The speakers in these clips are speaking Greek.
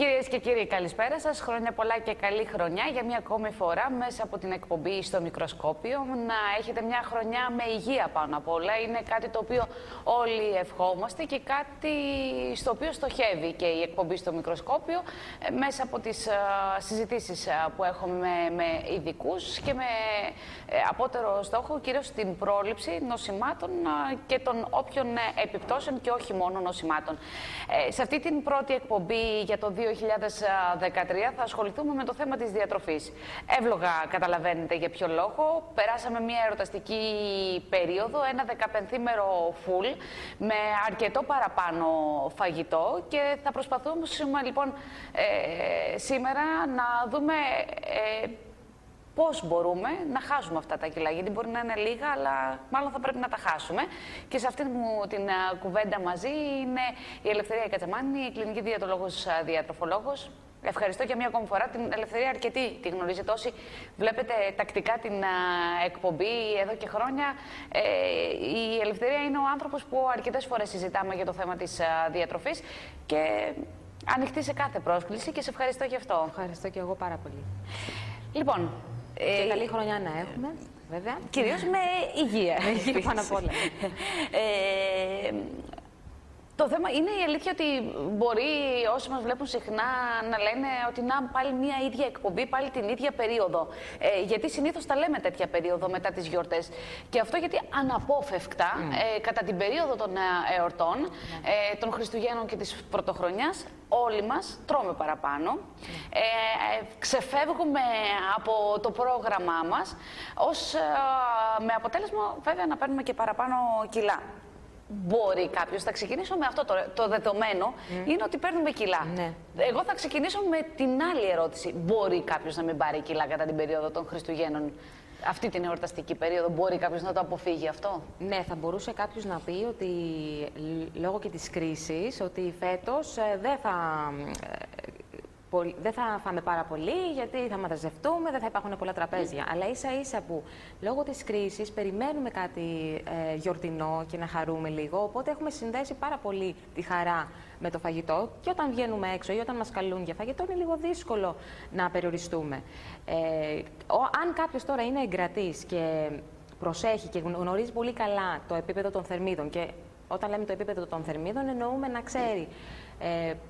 Κυρίες και κύριοι, καλησπέρα σας. Χρόνια πολλά και καλή χρονιά για μια ακόμη φορά μέσα από την εκπομπή στο Μικροσκόπιο. Να έχετε μια χρονιά με υγεία πάνω απ' όλα. Είναι κάτι το οποίο όλοι ευχόμαστε και κάτι στο οποίο στοχεύει και η εκπομπή στο Μικροσκόπιο μέσα από τις συζητήσεις που έχουμε με ειδικούς και με απότερο στόχο κυρίως την πρόληψη νοσημάτων και των όποιων επιπτώσεων και όχι μόνο νοσημάτων. Σε αυτή την πρώτη εκπομπή για το 2013 θα ασχοληθούμε με το θέμα της διατροφής. Εύλογα καταλαβαίνετε για ποιο λόγο. Περάσαμε μια εορταστική περίοδο, ένα 15μέρο φουλ με αρκετό παραπάνω φαγητό και θα προσπαθούμε λοιπόν σήμερα να δούμε πώς μπορούμε να χάσουμε αυτά τα κιλά, γιατί μπορεί να είναι λίγα, αλλά μάλλον θα πρέπει να τα χάσουμε. Και σε αυτή μου την κουβέντα μαζί είναι η Ελευθερία Κατσαμάνη, η κλινική διαιτολόγος διατροφολόγος. Ευχαριστώ για μία ακόμη φορά. Την Ελευθερία αρκετή τη γνωρίζετε όσοι βλέπετε τακτικά την εκπομπή εδώ και χρόνια. Η Ελευθερία είναι ο άνθρωπος που αρκετές φορές συζητάμε για το θέμα της διατροφής και ανοιχτή σε κάθε πρόσκληση και σε ευχαριστώ γι' αυτό. Ευχαριστώ και εγώ πάρα πολύ. Λοιπόν, και καλή χρονιά να έχουμε, βέβαια. Κυρίως με υγεία. Με υγεία πάνω απ' όλα. Το θέμα είναι η αλήθεια ότι μπορεί όσοι μας βλέπουν συχνά να λένε ότι να πάλι μια ίδια εκπομπή, πάλι την ίδια περίοδο. Γιατί συνήθως τα λέμε τέτοια περίοδο μετά τις γιορτές. Και αυτό γιατί αναπόφευκτα κατά την περίοδο των εορτών, των Χριστουγέννων και της Πρωτοχρονιάς, όλοι μας τρώμε παραπάνω. Ξεφεύγουμε από το πρόγραμμά μας, με αποτέλεσμα βέβαια να παίρνουμε και παραπάνω κιλά. Μπορεί κάποιος, θα ξεκινήσω με αυτό το δεδομένο, είναι ότι παίρνουμε κιλά. Ναι. Εγώ θα ξεκινήσω με την άλλη ερώτηση. Μπορεί κάποιος να μην πάρει κιλά κατά την περίοδο των Χριστουγέννων, αυτή την εορταστική περίοδο, μπορεί κάποιος να το αποφύγει αυτό? Ναι, θα κάποιος να πει ότι λόγω και της κρίσης, ότι φέτος δεν θα φάμε πάρα πολύ, γιατί θα μαζευτούμε, δεν θα υπάρχουν πολλά τραπέζια. Αλλά ίσα-ίσα που λόγω της κρίσης περιμένουμε κάτι γιορτινό και να χαρούμε λίγο. Οπότε έχουμε συνδέσει πάρα πολύ τη χαρά με το φαγητό. Και όταν βγαίνουμε έξω ή όταν μας καλούν για φαγητό, είναι λίγο δύσκολο να περιοριστούμε. Αν κάποιος τώρα είναι εγκρατής και προσέχει και γνωρίζει πολύ καλά το επίπεδο των θερμίδων, και όταν λέμε το επίπεδο των θερμίδων, εννοούμε να ξέρει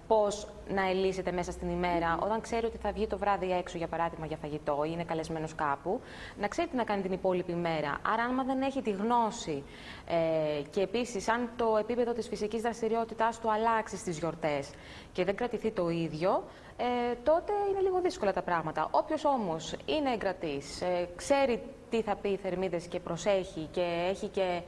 πώς να ελύσεται μέσα στην ημέρα, όταν ξέρει ότι θα βγει το βράδυ έξω, για παράδειγμα, για φαγητό ή είναι καλεσμένος κάπου, να ξέρει τι να κάνει την υπόλοιπη μέρα. Άρα, αν δεν έχει τη γνώση και επίσης, αν το επίπεδο της φυσικής δραστηριότητάς του αλλάξει στις γιορτές και δεν κρατηθεί το ίδιο, τότε είναι λίγο δύσκολα τα πράγματα. Όποιος όμως είναι εγκρατής, ξέρει τι θα πει οι θερμίδες και προσέχει και έχει και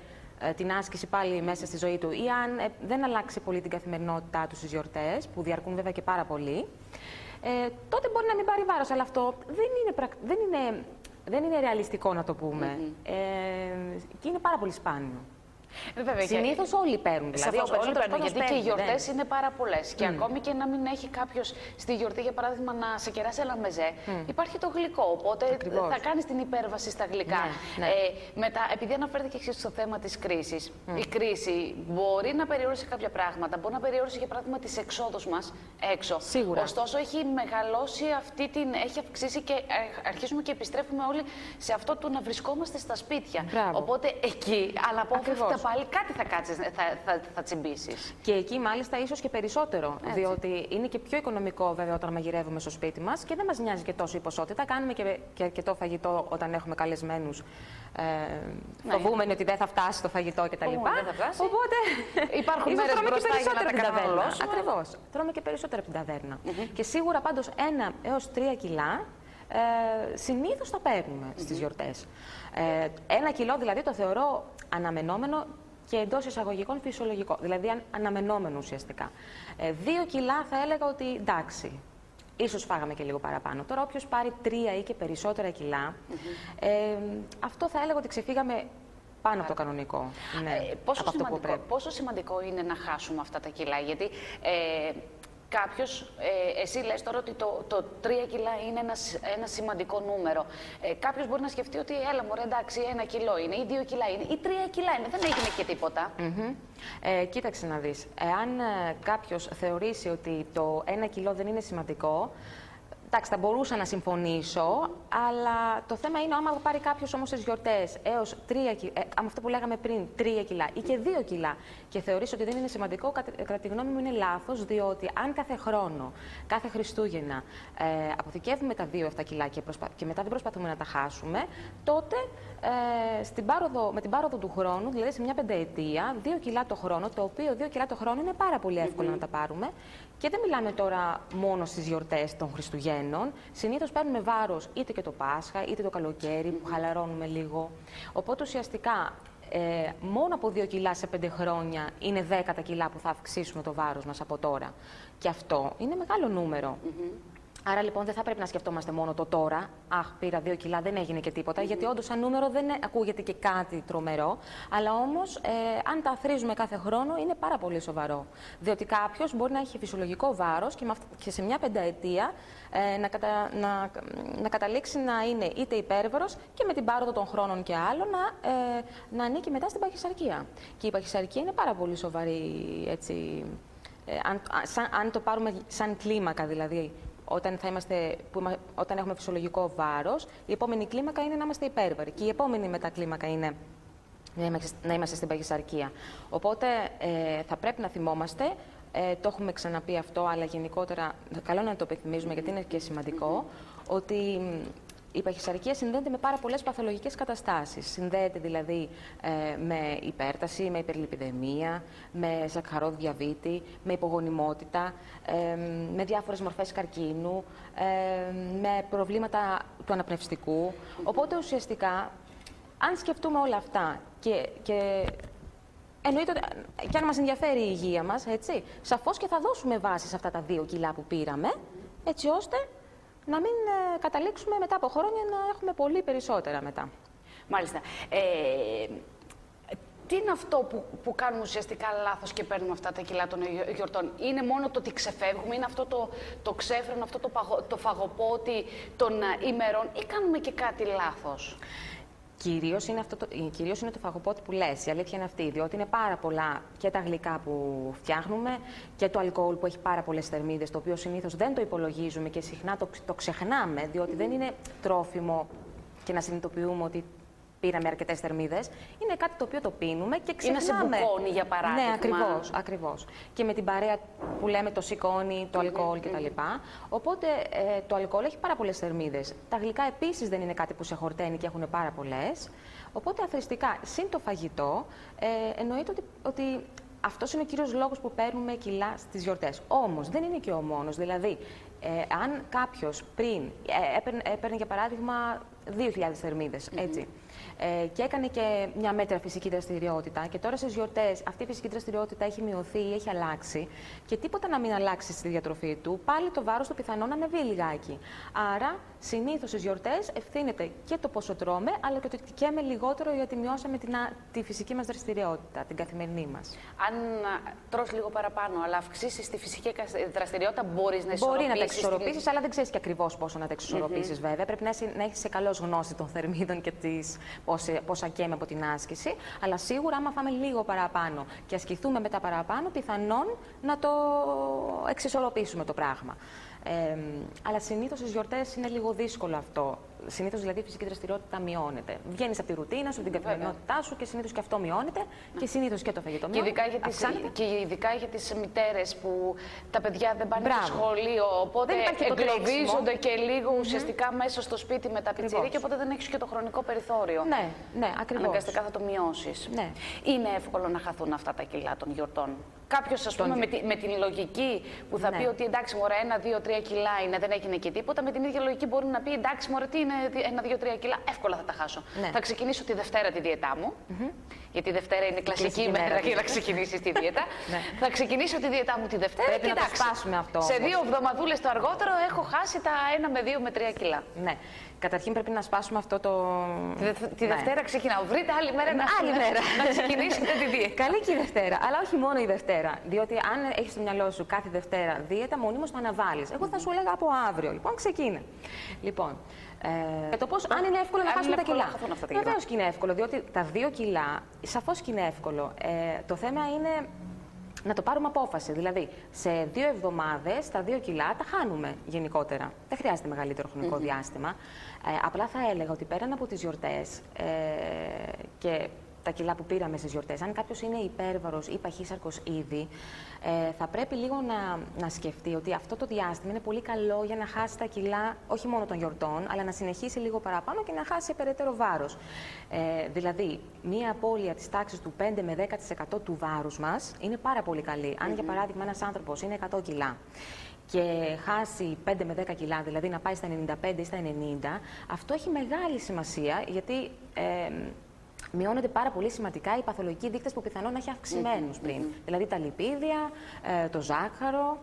την άσκηση πάλι μέσα στη ζωή του, ή αν δεν αλλάξει πολύ την καθημερινότητά του στις γιορτές, που διαρκούν βέβαια και πάρα πολύ, τότε μπορεί να μην πάρει βάρος. Αλλά αυτό δεν είναι ρεαλιστικό, να το πούμε. Και είναι πάρα πολύ σπάνιο. Συνήθως όλοι παίρνουν. Δηλαδή, όλοι παίρνουν, γιατί και οι γιορτές είναι πάρα πολλές. Και ακόμη και να μην έχει κάποιος στη γιορτή, για παράδειγμα, να σε κεράσει ένα μεζέ, υπάρχει το γλυκό. Οπότε θα κάνεις την υπέρβαση στα γλυκά. Μετά, επειδή αναφέρθηκε και στο θέμα της κρίσης, η κρίση μπορεί να περιόρισε κάποια πράγματα. Μπορεί να περιόρισε, για παράδειγμα, τις εξόδους μας έξω. Σίγουρα. Ωστόσο, έχει μεγαλώσει έχει αυξήσει και αρχίζουμε και επιστρέφουμε όλοι σε αυτό του να βρισκόμαστε στα σπίτια. Οπότε εκεί αναπόφευκτα πάλι κάτι θα κάτσεις, θα τσιμπήσεις. Και εκεί μάλιστα ίσως και περισσότερο, διότι είναι και πιο οικονομικό βέβαια όταν μαγειρεύουμε στο σπίτι μας και δεν μας νοιάζει και τόσο η ποσότητα. Κάνουμε και αρκετό φαγητό όταν έχουμε καλεσμένους, φοβούμενοι ότι δεν θα φτάσει το φαγητό κτλ. Οπότε υπάρχουν μέρες μπροστά για να τα καταναλώσουμε. Ακριβώς. Τρώμε και περισσότερο από την ταβέρνα. Και σίγουρα πάντως 1 έως 3 κιλά συνήθως τα παίρνουμε στις γιορτές. 1 κιλό δηλαδή το θεωρώ αναμενόμενο και εντός εισαγωγικών φυσιολογικό, δηλαδή αναμενόμενο ουσιαστικά. 2 κιλά θα έλεγα ότι εντάξει, ίσως φάγαμε και λίγο παραπάνω. Τώρα όποιος πάρει 3 ή και περισσότερα κιλά, αυτό θα έλεγα ότι ξεφύγαμε πάνω από το κανονικό. Πόσο σημαντικό είναι να χάσουμε αυτά τα κιλά, γιατί κάποιος, εσύ λες τώρα ότι το 3 κιλά είναι ένα σημαντικό νούμερο. Κάποιος μπορεί να σκεφτεί ότι έλα μωρέ, εντάξει, 1 κιλό είναι ή 2 κιλά είναι ή 3 κιλά είναι, δεν έγινε και τίποτα. Κοίταξε να δεις, εάν κάποιος θεωρήσει ότι το 1 κιλό δεν είναι σημαντικό, εντάξει, θα μπορούσα να συμφωνήσω, αλλά το θέμα είναι άμα πάρει κάποιος όμως τις γιορτές έως 3 κιλά, αυτό που λέγαμε πριν, 3 κιλά ή και 2 κιλά και θεωρήσει ότι δεν είναι σημαντικό, κατά τη γνώμη μου είναι λάθος, διότι αν κάθε χρόνο, κάθε Χριστούγεννα αποθηκεύουμε τα 2 κιλά και μετά δεν προσπαθούμε να τα χάσουμε, τότε με την πάροδο του χρόνου, δηλαδή σε μια πενταετία, 2 κιλά το χρόνο, το οποίο 2 κιλά το χρόνο είναι πάρα πολύ εύκολο να τα πάρουμε. Και δεν μιλάμε τώρα μόνο στις γιορτές των Χριστουγέννων. Συνήθως παίρνουμε βάρος είτε και το Πάσχα, είτε το καλοκαίρι που χαλαρώνουμε λίγο. Οπότε ουσιαστικά μόνο από 2 κιλά σε 5 χρόνια είναι 10 τα κιλά που θα αυξήσουμε το βάρος μας από τώρα. Και αυτό είναι μεγάλο νούμερο. Άρα λοιπόν δεν θα πρέπει να σκεφτόμαστε μόνο το τώρα. Αχ, πήρα 2 κιλά, δεν έγινε και τίποτα. Γιατί όντως σαν νούμερο δεν ακούγεται και κάτι τρομερό. Αλλά όμως, αν τα αθροίζουμε κάθε χρόνο, είναι πάρα πολύ σοβαρό. Διότι κάποιος μπορεί να έχει φυσιολογικό βάρος και σε μια πενταετία να καταλήξει να είναι είτε υπέρβαρος και με την πάροδο των χρόνων και άλλων να ανήκει μετά στην παχυσαρκία. Και η παχυσαρκία είναι πάρα πολύ σοβαρή, έτσι, αν το πάρουμε σαν κλίμακα δηλαδή. Όταν έχουμε φυσιολογικό βάρος, η επόμενη κλίμακα είναι να είμαστε υπέρβαροι και η επόμενη μετακλίμακα είναι να είμαστε στην παχυσαρκία. Οπότε θα πρέπει να θυμόμαστε, το έχουμε ξαναπεί αυτό, αλλά γενικότερα καλό να το επιθυμίζουμε γιατί είναι και σημαντικό, ότι η παχυσαρκία συνδέεται με πάρα πολλές παθολογικές καταστάσεις. Συνδέεται δηλαδή με υπέρταση, με υπερλιπιδαιμία, με ζαχαρόδι διαβήτη, με υπογονιμότητα, με διάφορες μορφές καρκίνου, με προβλήματα του αναπνευστικού. Οπότε ουσιαστικά, αν σκεφτούμε όλα αυτά και εννοείται και αν μας ενδιαφέρει η υγεία μας, έτσι, σαφώς και θα δώσουμε βάση σε αυτά τα 2 κιλά που πήραμε, έτσι ώστε να μην καταλήξουμε μετά από χρόνια να έχουμε πολύ περισσότερα μετά. Μάλιστα. Τι είναι αυτό που κάνουμε ουσιαστικά λάθος και παίρνουμε αυτά τα κιλά των γιορτών? Είναι μόνο το ότι ξεφεύγουμε, είναι αυτό το ξέφρενο, αυτό το φαγοπότη των ημερών ή κάνουμε και κάτι λάθος? Κυρίως είναι το φαγοπότη που λες, η αλήθεια είναι αυτή, διότι είναι πάρα πολλά και τα γλυκά που φτιάχνουμε και το αλκοόλ που έχει πάρα πολλές θερμίδες, το οποίο συνήθως δεν το υπολογίζουμε και συχνά το ξεχνάμε, διότι δεν είναι τρόφιμο και να συνειδητοποιούμε ότι πήραμε αρκετές θερμίδες. Είναι κάτι το οποίο το πίνουμε και ξεχνάμε. Είναι σε μπουκόνι, για παράδειγμα. Ναι, ακριβώς. Και με την παρέα που λέμε το σηκώνει, το αλκοόλ κτλ. Οπότε το αλκοόλ έχει πάρα πολλές θερμίδες. Τα γλυκά επίσης δεν είναι κάτι που σε χορταίνει και έχουν πάρα πολλές. Οπότε αθροιστικά, συν το φαγητό, εννοείται ότι αυτός είναι ο κύριος λόγος που παίρνουμε κιλά στις γιορτές. Όμως δεν είναι και ο μόνος. Δηλαδή, αν κάποιος πριν έπαιρνε για παράδειγμα 2.000 θερμίδες, έτσι, και έκανε και μια μέτρα φυσική δραστηριότητα και τώρα στις γιορτές αυτή η φυσική δραστηριότητα έχει μειωθεί ή έχει αλλάξει και τίποτα να μην αλλάξει στη διατροφή του, πάλι το βάρος του πιθανόν να ανεβεί λιγάκι. Άρα, συνήθως στις γιορτές ευθύνεται και το πόσο τρώμε, αλλά και το ότι καίμε λιγότερο γιατί μειώσαμε τη φυσική μας δραστηριότητα, την καθημερινή μας. Αν τρως λίγο παραπάνω, αλλά αυξήσεις τη φυσική δραστηριότητα, μπορείς να ισορροπήσεις. Μπορεί να τα εξισορροπήσεις, αλλά δεν ξέρεις και ακριβώς πόσο να τα εξισορροπήσεις, βέβαια. Πρέπει να έχεις σε καλώς γνώση των θερμίδων και πόσα καίμε από την άσκηση. Αλλά σίγουρα, άμα φάμε λίγο παραπάνω και ασκηθούμε μετά παραπάνω, πιθανόν να το εξισορροπήσουμε το πράγμα. Αλλά συνήθως στις γιορτές είναι λίγο δύσκολο αυτό. Συνήθως δηλαδή η φυσική δραστηριότητα μειώνεται. Βγαίνεις από τη ρουτίνα σου, την καθημερινότητά σου και συνήθως και αυτό μειώνεται και συνήθως και το φαγητό μειώνεται. Και ειδικά για τις μητέρες που τα παιδιά δεν πάνε στο σχολείο, οπότε εγκλωβίζονται και λίγο ουσιαστικά μέσα στο σπίτι με τα πιτσιρίκια, οπότε δεν έχεις και το χρονικό περιθώριο. Ναι, ακριβώς. Αναγκαστικά θα το μειώσεις. Ναι. Είναι εύκολο να χαθούν αυτά τα κιλά των γιορτών? Κάποιος, ας πούμε, με την λογική που θα πει ότι εντάξει, μωρέ, 1, 2, 3 κιλά είναι, δεν έγινε και τίποτα, με την ίδια λογική μπορεί να πει εντάξει, μωρέ, τι είναι 1, 2, 3 κιλά, εύκολα θα τα χάσω. Ναι. Θα ξεκινήσω τη Δευτέρα τη διαιτά μου γιατί η Δευτέρα είναι κλασική ημέρα για να ξεκινήσει τη δίαιτα. Θα ξεκινήσω τη δίαιτά μου τη Δευτέρα. Πρέπει να το σπάσουμε αυτό. Σε 2 εβδομαδούλες το αργότερο έχω χάσει τα 1 με 2 με 3 κιλά. Ναι. Καταρχήν πρέπει να σπάσουμε αυτό το. Τη Δευτέρα ξεκινάω. Βρείτε άλλη μέρα να ξεκινήσετε τη δίαιτα. Καλή και η Δευτέρα, αλλά όχι μόνο η Δευτέρα. Διότι αν έχει στο μυαλό σου κάθε Δευτέρα δίαιτα, μονίμως το αναβάλεις. Εγώ θα σου έλεγα από αύριο. Λοιπόν, ξεκίνα. Λοιπόν, το πώς, αν είναι εύκολο να χάσουμε τα κιλά. Βεβαίως και είναι εύκολο, διότι τα 2 κιλά, σαφώς και είναι εύκολο. Το θέμα είναι να το πάρουμε απόφαση. Δηλαδή, σε 2 εβδομάδες τα 2 κιλά τα χάνουμε γενικότερα. Δεν χρειάζεται μεγαλύτερο χρονικό διάστημα. Απλά θα έλεγα ότι πέραν από τις γιορτές και τα κιλά που πήραμε στις γιορτές, αν κάποιος είναι υπέρβαρος ή παχύσαρκος ήδη, θα πρέπει λίγο να σκεφτεί ότι αυτό το διάστημα είναι πολύ καλό για να χάσει τα κιλά όχι μόνο των γιορτών, αλλά να συνεχίσει λίγο παραπάνω και να χάσει περαιτέρω βάρος. Δηλαδή, μία απώλεια της τάξης του 5 με 10% του βάρους μας είναι πάρα πολύ καλή. Αν, για παράδειγμα, ένας άνθρωπος είναι 100 κιλά και χάσει 5 με 10 κιλά, δηλαδή να πάει στα 95 ή στα 90, αυτό έχει μεγάλη σημασία, γιατί μειώνονται πάρα πολύ σημαντικά οι παθολογικοί δείκτες που πιθανόν να έχει αυξημένους πριν. Δηλαδή τα λιπίδια, το ζάχαρο,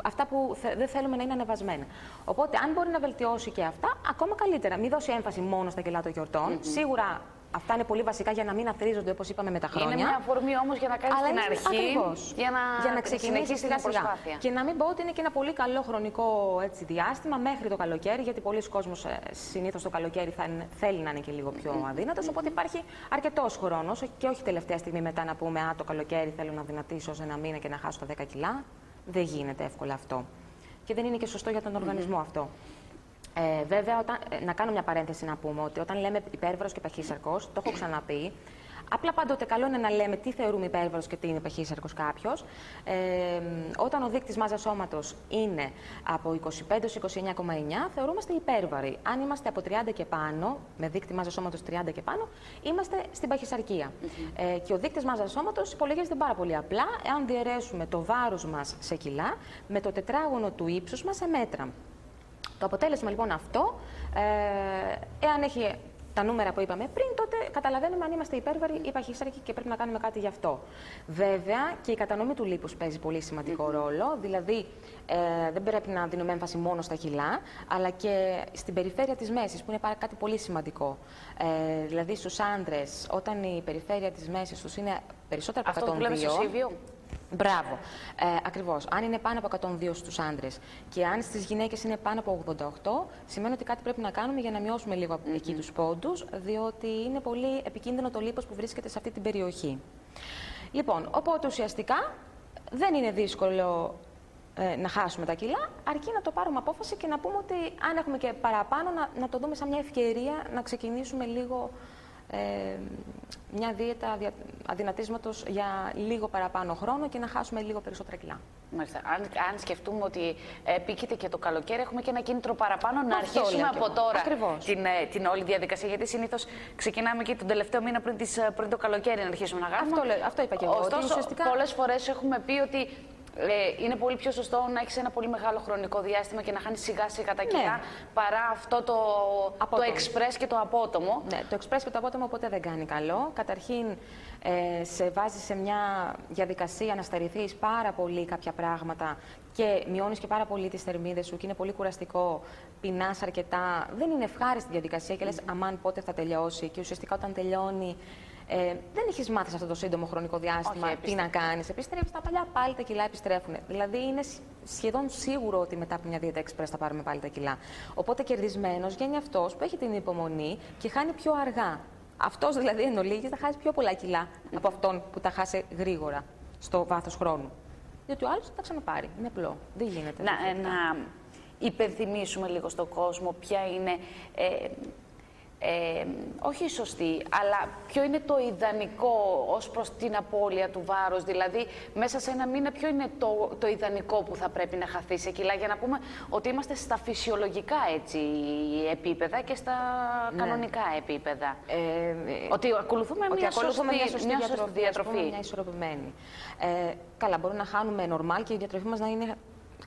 αυτά που δεν θέλουμε να είναι ανεβασμένα. Οπότε, αν μπορεί να βελτιώσει και αυτά, ακόμα καλύτερα. Μην δώσει έμφαση μόνο στα κιλά των γιορτών. Σίγουρα αυτά είναι πολύ βασικά για να μην αθροίζονται, όπως είπαμε, με τα χρόνια. Είναι μια αφορμή όμως για να κάνεις την αρχή, για να ξεκινήσεις σιγά σιγά. Και να μην πω ότι είναι και ένα πολύ καλό χρονικό διάστημα μέχρι το καλοκαίρι, γιατί πολλοί κόσμος συνήθως το καλοκαίρι θέλει να είναι και λίγο πιο αδύνατος. Οπότε υπάρχει αρκετός χρόνος και όχι τελευταία στιγμή μετά να πούμε «Α, το καλοκαίρι θέλω να δυνατήσω σε 1 μήνα και να χάσω τα 10 κιλά». Δεν γίνεται εύκολα αυτό. Και δεν είναι και σωστό για τον οργανισμό αυτό. Βέβαια, να κάνω μια παρένθεση να πούμε ότι όταν λέμε υπέρβαρος και παχύσαρκος, το έχω ξαναπεί, απλά πάντοτε καλό είναι να λέμε τι θεωρούμε υπέρβαρος και τι είναι παχύσαρκος κάποιος. Όταν ο δείκτης μάζας σώματος είναι από 25 έως 29,9, θεωρούμαστε υπέρβαροι. Αν είμαστε από 30 και πάνω, με δείκτη μάζας σώματος 30 και πάνω, είμαστε στην παχυσαρκία. Και ο δείκτης μάζας σώματος υπολογίζεται πάρα πολύ απλά, εάν διαιρέσουμε το βάρος μας σε κιλά με το τετράγωνο του ύψους μας σε μέτρα. Το αποτέλεσμα λοιπόν αυτό, εάν έχει τα νούμερα που είπαμε πριν, τότε καταλαβαίνουμε αν είμαστε υπέρβαροι ή παχύσαρκοι και πρέπει να κάνουμε κάτι γι' αυτό. Βέβαια, και η κατανομή του λίπους παίζει πολύ σημαντικό ρόλο. Δηλαδή, δεν πρέπει να δίνουμε έμφαση μόνο στα κιλά, αλλά και στην περιφέρεια της μέσης, που είναι κάτι πολύ σημαντικό. Δηλαδή, στους άντρες, όταν η περιφέρεια της μέσης τους είναι περισσότερο από 102. Αυτό που λέμε στο σύβιο. Μπράβο. Ακριβώς. Αν είναι πάνω από 102 στους άντρες και αν στις γυναίκες είναι πάνω από 88, σημαίνει ότι κάτι πρέπει να κάνουμε για να μειώσουμε λίγο εκεί τους πόντους, διότι είναι πολύ επικίνδυνο το λίπος που βρίσκεται σε αυτή την περιοχή. Λοιπόν, οπότε ουσιαστικά δεν είναι δύσκολο να χάσουμε τα κιλά, αρκεί να το πάρουμε απόφαση και να πούμε ότι αν έχουμε και παραπάνω, να το δούμε σαν μια ευκαιρία να ξεκινήσουμε λίγο μια δίαιτα αδυνατίσματος για λίγο παραπάνω χρόνο και να χάσουμε λίγο περισσότερα κιλά. Μάλιστα. Αν σκεφτούμε ότι επίκειται και το καλοκαίρι, έχουμε και ένα κίνητρο παραπάνω να αρχίσουμε από τώρα την όλη διαδικασία. Γιατί συνήθως ξεκινάμε και τον τελευταίο μήνα πριν το καλοκαίρι να αρχίσουμε να γράφουμε. Αυτό είπα και εγώ. Ωστόσο, ουσιαστικά πολλές φορές έχουμε πει ότι είναι πολύ πιο σωστό να έχεις ένα πολύ μεγάλο χρονικό διάστημα και να χάνεις σιγά σιγά τα κιλά, παρά αυτό το εξπρές και το απότομο. Ναι, το εξπρές και το απότομο ποτέ δεν κάνει καλό. Καταρχήν, σε βάζει σε μια διαδικασία να στερηθείς πάρα πολύ κάποια πράγματα και μειώνεις και πάρα πολύ τις θερμίδες σου και είναι πολύ κουραστικό, πεινάς αρκετά. Δεν είναι ευχάριστη διαδικασία και λες αμάν πότε θα τελειώσει και ουσιαστικά όταν τελειώνει δεν έχεις μάθει σε αυτό το σύντομο χρονικό διάστημα τι να κάνεις. Επιστρέφεις τα παλιά, πάλι τα κιλά επιστρέφουν. Δηλαδή είναι σχεδόν σίγουρο ότι μετά από μια δίαιτα εξπρές θα πάρουμε πάλι τα κιλά. Οπότε κερδισμένος βγαίνει αυτός που έχει την υπομονή και χάνει πιο αργά. Αυτός δηλαδή εν ολίγης θα χάσει πιο πολλά κιλά από αυτόν που τα χάσει γρήγορα στο βάθος χρόνου. Διότι ο άλλος θα τα ξαναπάρει. Είναι απλό. Δεν γίνεται. Να υπενθυμίσουμε λίγο στον κόσμο ποια είναι. Όχι σωστή, αλλά ποιο είναι το ιδανικό ως προς την απώλεια του βάρους, δηλαδή μέσα σε 1 μήνα ποιο είναι το ιδανικό που θα πρέπει να χαθεί σε κιλά, για να πούμε ότι είμαστε στα φυσιολογικά επίπεδα και στα κανονικά επίπεδα. Ότι ακολουθούμε μια σωστή διατροφή. Μια ισορροπημένη. Καλά, μπορούμε να χάνουμε νορμάλ και η διατροφή μας να είναι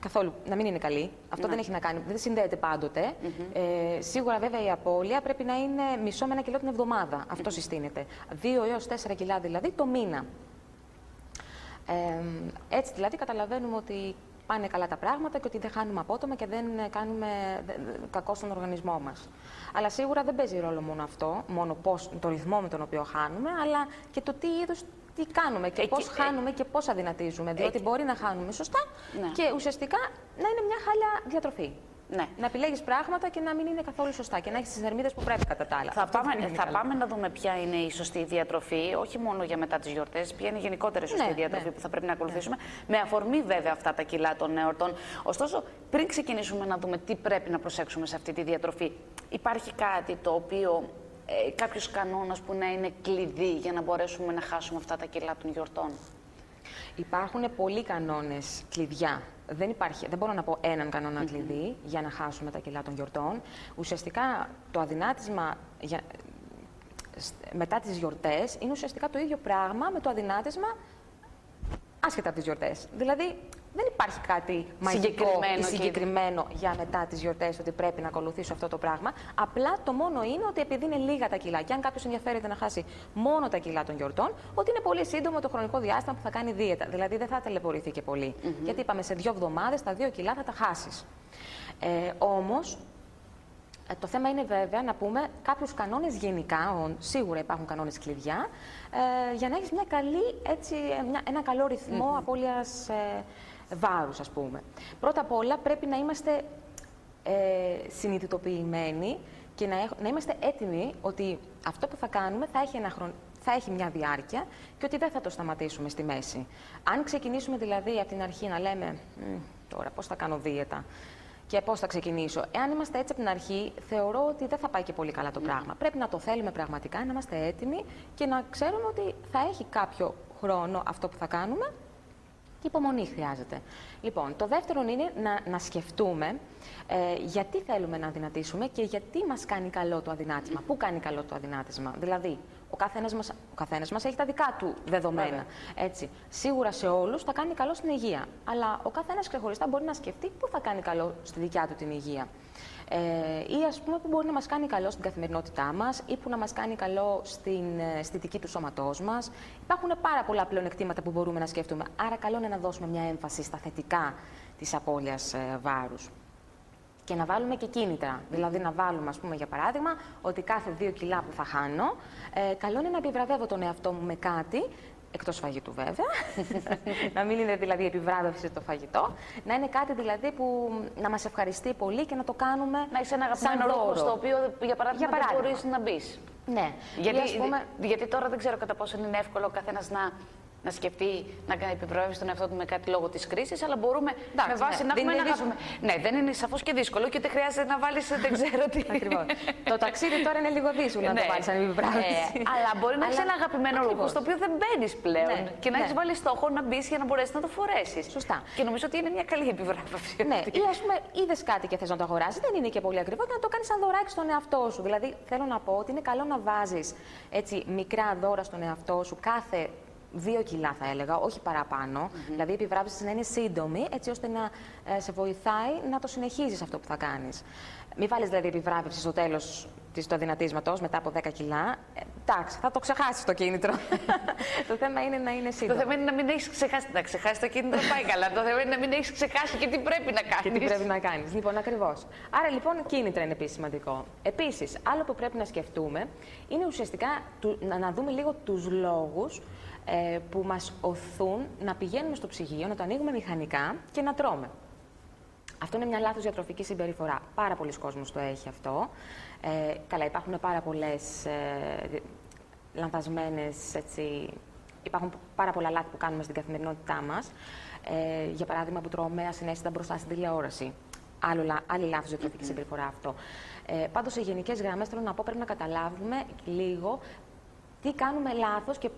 καθόλου να μην είναι καλή. Αυτό δεν έχει να κάνει, δεν συνδέεται πάντοτε. Σίγουρα βέβαια η απώλεια πρέπει να είναι μισό με 1 κιλό την εβδομάδα. Αυτό συστήνεται. 2 έως 4 κιλά δηλαδή το μήνα. Έτσι δηλαδή καταλαβαίνουμε ότι πάνε καλά τα πράγματα και ότι δεν χάνουμε απότομα και δεν κάνουμε κακό στον οργανισμό μας. Αλλά σίγουρα δεν παίζει ρόλο μόνο αυτό, μόνο το ρυθμό με τον οποίο χάνουμε, αλλά και το τι κάνουμε και πώς χάνουμε και πώς αδυνατίζουμε. Διότι μπορεί να χάνουμε σωστά και ουσιαστικά να είναι μια χάλια διατροφή. Ναι. Να επιλέγεις πράγματα και να μην είναι καθόλου σωστά και να έχεις τις θερμίδες που πρέπει κατά τα άλλα. Θα πάμε να δούμε ποια είναι η σωστή διατροφή, όχι μόνο για μετά τις γιορτές, ποια είναι η γενικότερη σωστή διατροφή που θα πρέπει να ακολουθήσουμε, με αφορμή βέβαια αυτά τα κιλά των εορτών. Ωστόσο, πριν ξεκινήσουμε να δούμε τι πρέπει να προσέξουμε σε αυτή τη διατροφή, υπάρχει κάτι το οποίο, κάποιος κανόνας που να είναι κλειδί για να μπορέσουμε να χάσουμε αυτά τα κιλά των γιορτών? Υπάρχουν πολλοί κανόνες κλειδιά. Δεν μπορώ να πω έναν κανόνα κλειδί για να χάσουμε τα κιλά των γιορτών. Ουσιαστικά το αδυνάτισμα μετά τις γιορτές είναι ουσιαστικά το ίδιο πράγμα με το αδυνάτισμα άσχετα από τις γιορτές. Δηλαδή δεν υπάρχει κάτι μαγικό ή συγκεκριμένο για μετά τις γιορτές ότι πρέπει να ακολουθήσω αυτό το πράγμα. Απλά το μόνο είναι ότι επειδή είναι λίγα τα κιλά και αν κάποιος ενδιαφέρεται να χάσει μόνο τα κιλά των γιορτών, ότι είναι πολύ σύντομο το χρονικό διάστημα που θα κάνει δίαιτα. Δηλαδή δεν θα ταλαιπωρηθεί και πολύ. Γιατί είπαμε σε 2 εβδομάδες τα 2 κιλά θα τα χάσεις. Όμως, το θέμα είναι βέβαια να πούμε κάποιους κανόνες γενικά, σίγουρα υπάρχουν κανόνες κλειδιά, για να έχεις μια καλή, ένα καλό ρυθμό απώλειας βάρους, ας πούμε. Πρώτα απ' όλα πρέπει να είμαστε συνειδητοποιημένοι και να είμαστε έτοιμοι ότι αυτό που θα κάνουμε θα έχει μια διάρκεια και ότι δεν θα το σταματήσουμε στη μέση. Αν ξεκινήσουμε δηλαδή από την αρχή να λέμε τώρα πώς θα κάνω δίαιτα και πώς θα ξεκινήσω. Εάν είμαστε έτσι από την αρχή, θεωρώ ότι δεν θα πάει και πολύ καλά το πράγμα. Πρέπει να το θέλουμε πραγματικά, να είμαστε έτοιμοι και να ξέρουμε ότι θα έχει κάποιο χρόνο αυτό που θα κάνουμε και υπομονή χρειάζεται. Λοιπόν, το δεύτερο είναι να σκεφτούμε γιατί θέλουμε να αδυνατήσουμε και γιατί μας κάνει καλό το αδυνάτισμα. Πού κάνει καλό το αδυνάτισμα. Δηλαδή, ο καθένας μας έχει τα δικά του δεδομένα. Έτσι. Σίγουρα σε όλους θα κάνει καλό στην υγεία. Αλλά ο καθένας ξεχωριστά μπορεί να σκεφτεί πού θα κάνει καλό στη δικιά του την υγεία. Ή ας πούμε που μπορεί να μας κάνει καλό στην καθημερινότητά μας ή που να μας κάνει καλό στην αισθητική του σώματός μας. Υπάρχουν πάρα πολλά πλεονεκτήματα που μπορούμε να σκεφτούμε. Άρα καλό είναι να δώσουμε μια έμφαση στα θετικά της απώλειας βάρους. Και να βάλουμε και κίνητρα. Δηλαδή να βάλουμε, ας πούμε, για παράδειγμα, ότι κάθε 2 κιλά που θα χάνω, καλό είναι να επιβραβεύω τον εαυτό μου με κάτι, εκτός φαγητού βέβαια, να μην είναι δηλαδή επιβράβευση το φαγητό, να είναι κάτι δηλαδή που να μας ευχαριστεί πολύ και να το κάνουμε να έχεις ένα αγαπημένο ρούχο στο οποίο, για παράδειγμα, δεν μπορείς να μπεις. Ναι. Γιατί τώρα δεν ξέρω κατά πόσο είναι εύκολο ο καθένας να σκεφτεί να επιβραβεύσει τον εαυτό του με κάτι λόγω της κρίσης, αλλά μπορούμε με βάση να έχουμε ένα αγαπημένο. Ναι, δεν είναι σαφώς και δύσκολο και ούτε χρειάζεται να βάλεις δεν ξέρω τι. Ακριβώς. Το ταξίδι τώρα είναι λίγο δύσκολο να το βάλεις σαν επιβράβευση. Αλλά μπορεί να έχεις ένα αγαπημένο ρούχο στο οποίο δεν μπαίνεις πλέον και να έχεις βάλει στόχο να μπεις για να μπορέσεις να το φορέσεις. Σωστά. Και νομίζω ότι είναι μια καλή επιβράβευση. Ναι, ή ας πούμε είδες κάτι και θες να το αγοράσεις, δεν είναι και πολύ ακριβό και να το κάνεις σαν δωράκι στον εαυτό σου. Δηλαδή θέλω να πω ότι είναι καλό να βάζεις μικρά δώρα στον εαυτό σου κάθε 2 κιλά θα έλεγα, όχι παραπάνω. Δηλαδή η επιβράβευση να είναι σύντομη, έτσι ώστε να σε βοηθάει να το συνεχίζεις αυτό που θα κάνεις. Μην βάλεις δηλαδή επιβράβευση στο τέλος του αδυνατίσματος μετά από 10 κιλά. Εντάξει, θα το ξεχάσεις το κίνητρο. Το θέμα είναι να είναι σύντομο. Το θέμα είναι να μην έχεις ξεχάσει. Να ξεχάσεις το κίνητρο πάει καλά. Το θέμα είναι να μην έχεις ξεχάσει και τι πρέπει να κάνεις. Και τι πρέπει να κάνεις. Λοιπόν, ακριβώς. Άρα λοιπόν κίνητρα είναι επίσης σημαντικό. Επίσης, άλλο που πρέπει να σκεφτούμε είναι ουσιαστικά να δούμε λίγο τους λόγους που μας οθούν να πηγαίνουμε στο ψυγείο, να το ανοίγουμε μηχανικά και να τρώμε. Αυτό είναι μια λάθος διατροφική συμπεριφορά. Πάρα πολλοί κόσμος το έχει αυτό. Καλά, υπάρχουν πάρα πολλές λανθασμένες, υπάρχουν πάρα πολλά λάθη που κάνουμε στην καθημερινότητά μας. Για παράδειγμα, που τρώμε ασυναίσθητα μπροστά στην τηλεόραση. Άλλη λάθος διατροφική συμπεριφορά αυτό. Πάντως, σε γενικές γραμμές θέλω να πω πρέπει να καταλάβουμε λίγο τι κάνουμε λάθος και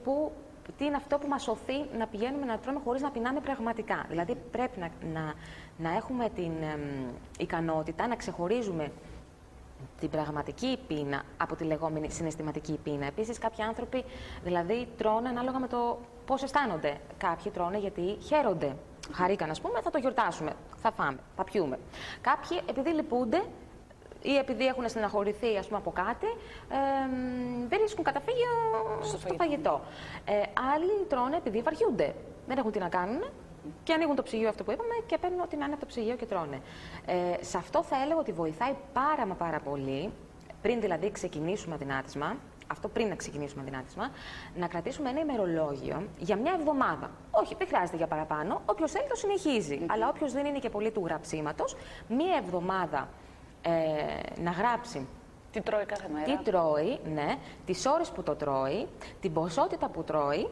τι είναι αυτό που μας οθεί να πηγαίνουμε να τρώμε χωρίς να πεινάμε πραγματικά. Δηλαδή πρέπει να έχουμε την ικανότητα να ξεχωρίζουμε την πραγματική πείνα από τη λεγόμενη συναισθηματική πείνα. Επίσης, κάποιοι άνθρωποι δηλαδή τρώνε ανάλογα με το πώς αισθάνονται. Κάποιοι τρώνε γιατί χαίρονται. χαρήκαν, ας πούμε, θα το γιορτάσουμε, θα φάμε, θα πιούμε. Κάποιοι, επειδή λυπούνται ή επειδή έχουν στεναχωρηθεί, ας πούμε, από κάτι, δεν βρίσκουν καταφύγιο στο φαγητό. Άλλοι τρώνε επειδή βαριούνται. Δεν έχουν τι να κάνουν και ανοίγουν το ψυγείο, αυτό που είπαμε, και παίρνουν ό,τι να είναι από το ψυγείο και τρώνε. Σε αυτό θα έλεγα ότι βοηθάει πάρα πολύ, πριν δηλαδή ξεκινήσουμε αδυνάτισμα, αυτό πριν να ξεκινήσουμε αδυνάτισμα, να κρατήσουμε ένα ημερολόγιο για μια εβδομάδα. Όχι, δεν χρειάζεται για παραπάνω. Όποιος θέλει το συνεχίζει. Αλλά όποιος δεν είναι και πολύ του γραψίματος, μια εβδομάδα να γράψει τι τρώει κάθε μέρα. Τι τρώει, ναι, τις ώρες που το τρώει, την ποσότητα που τρώει,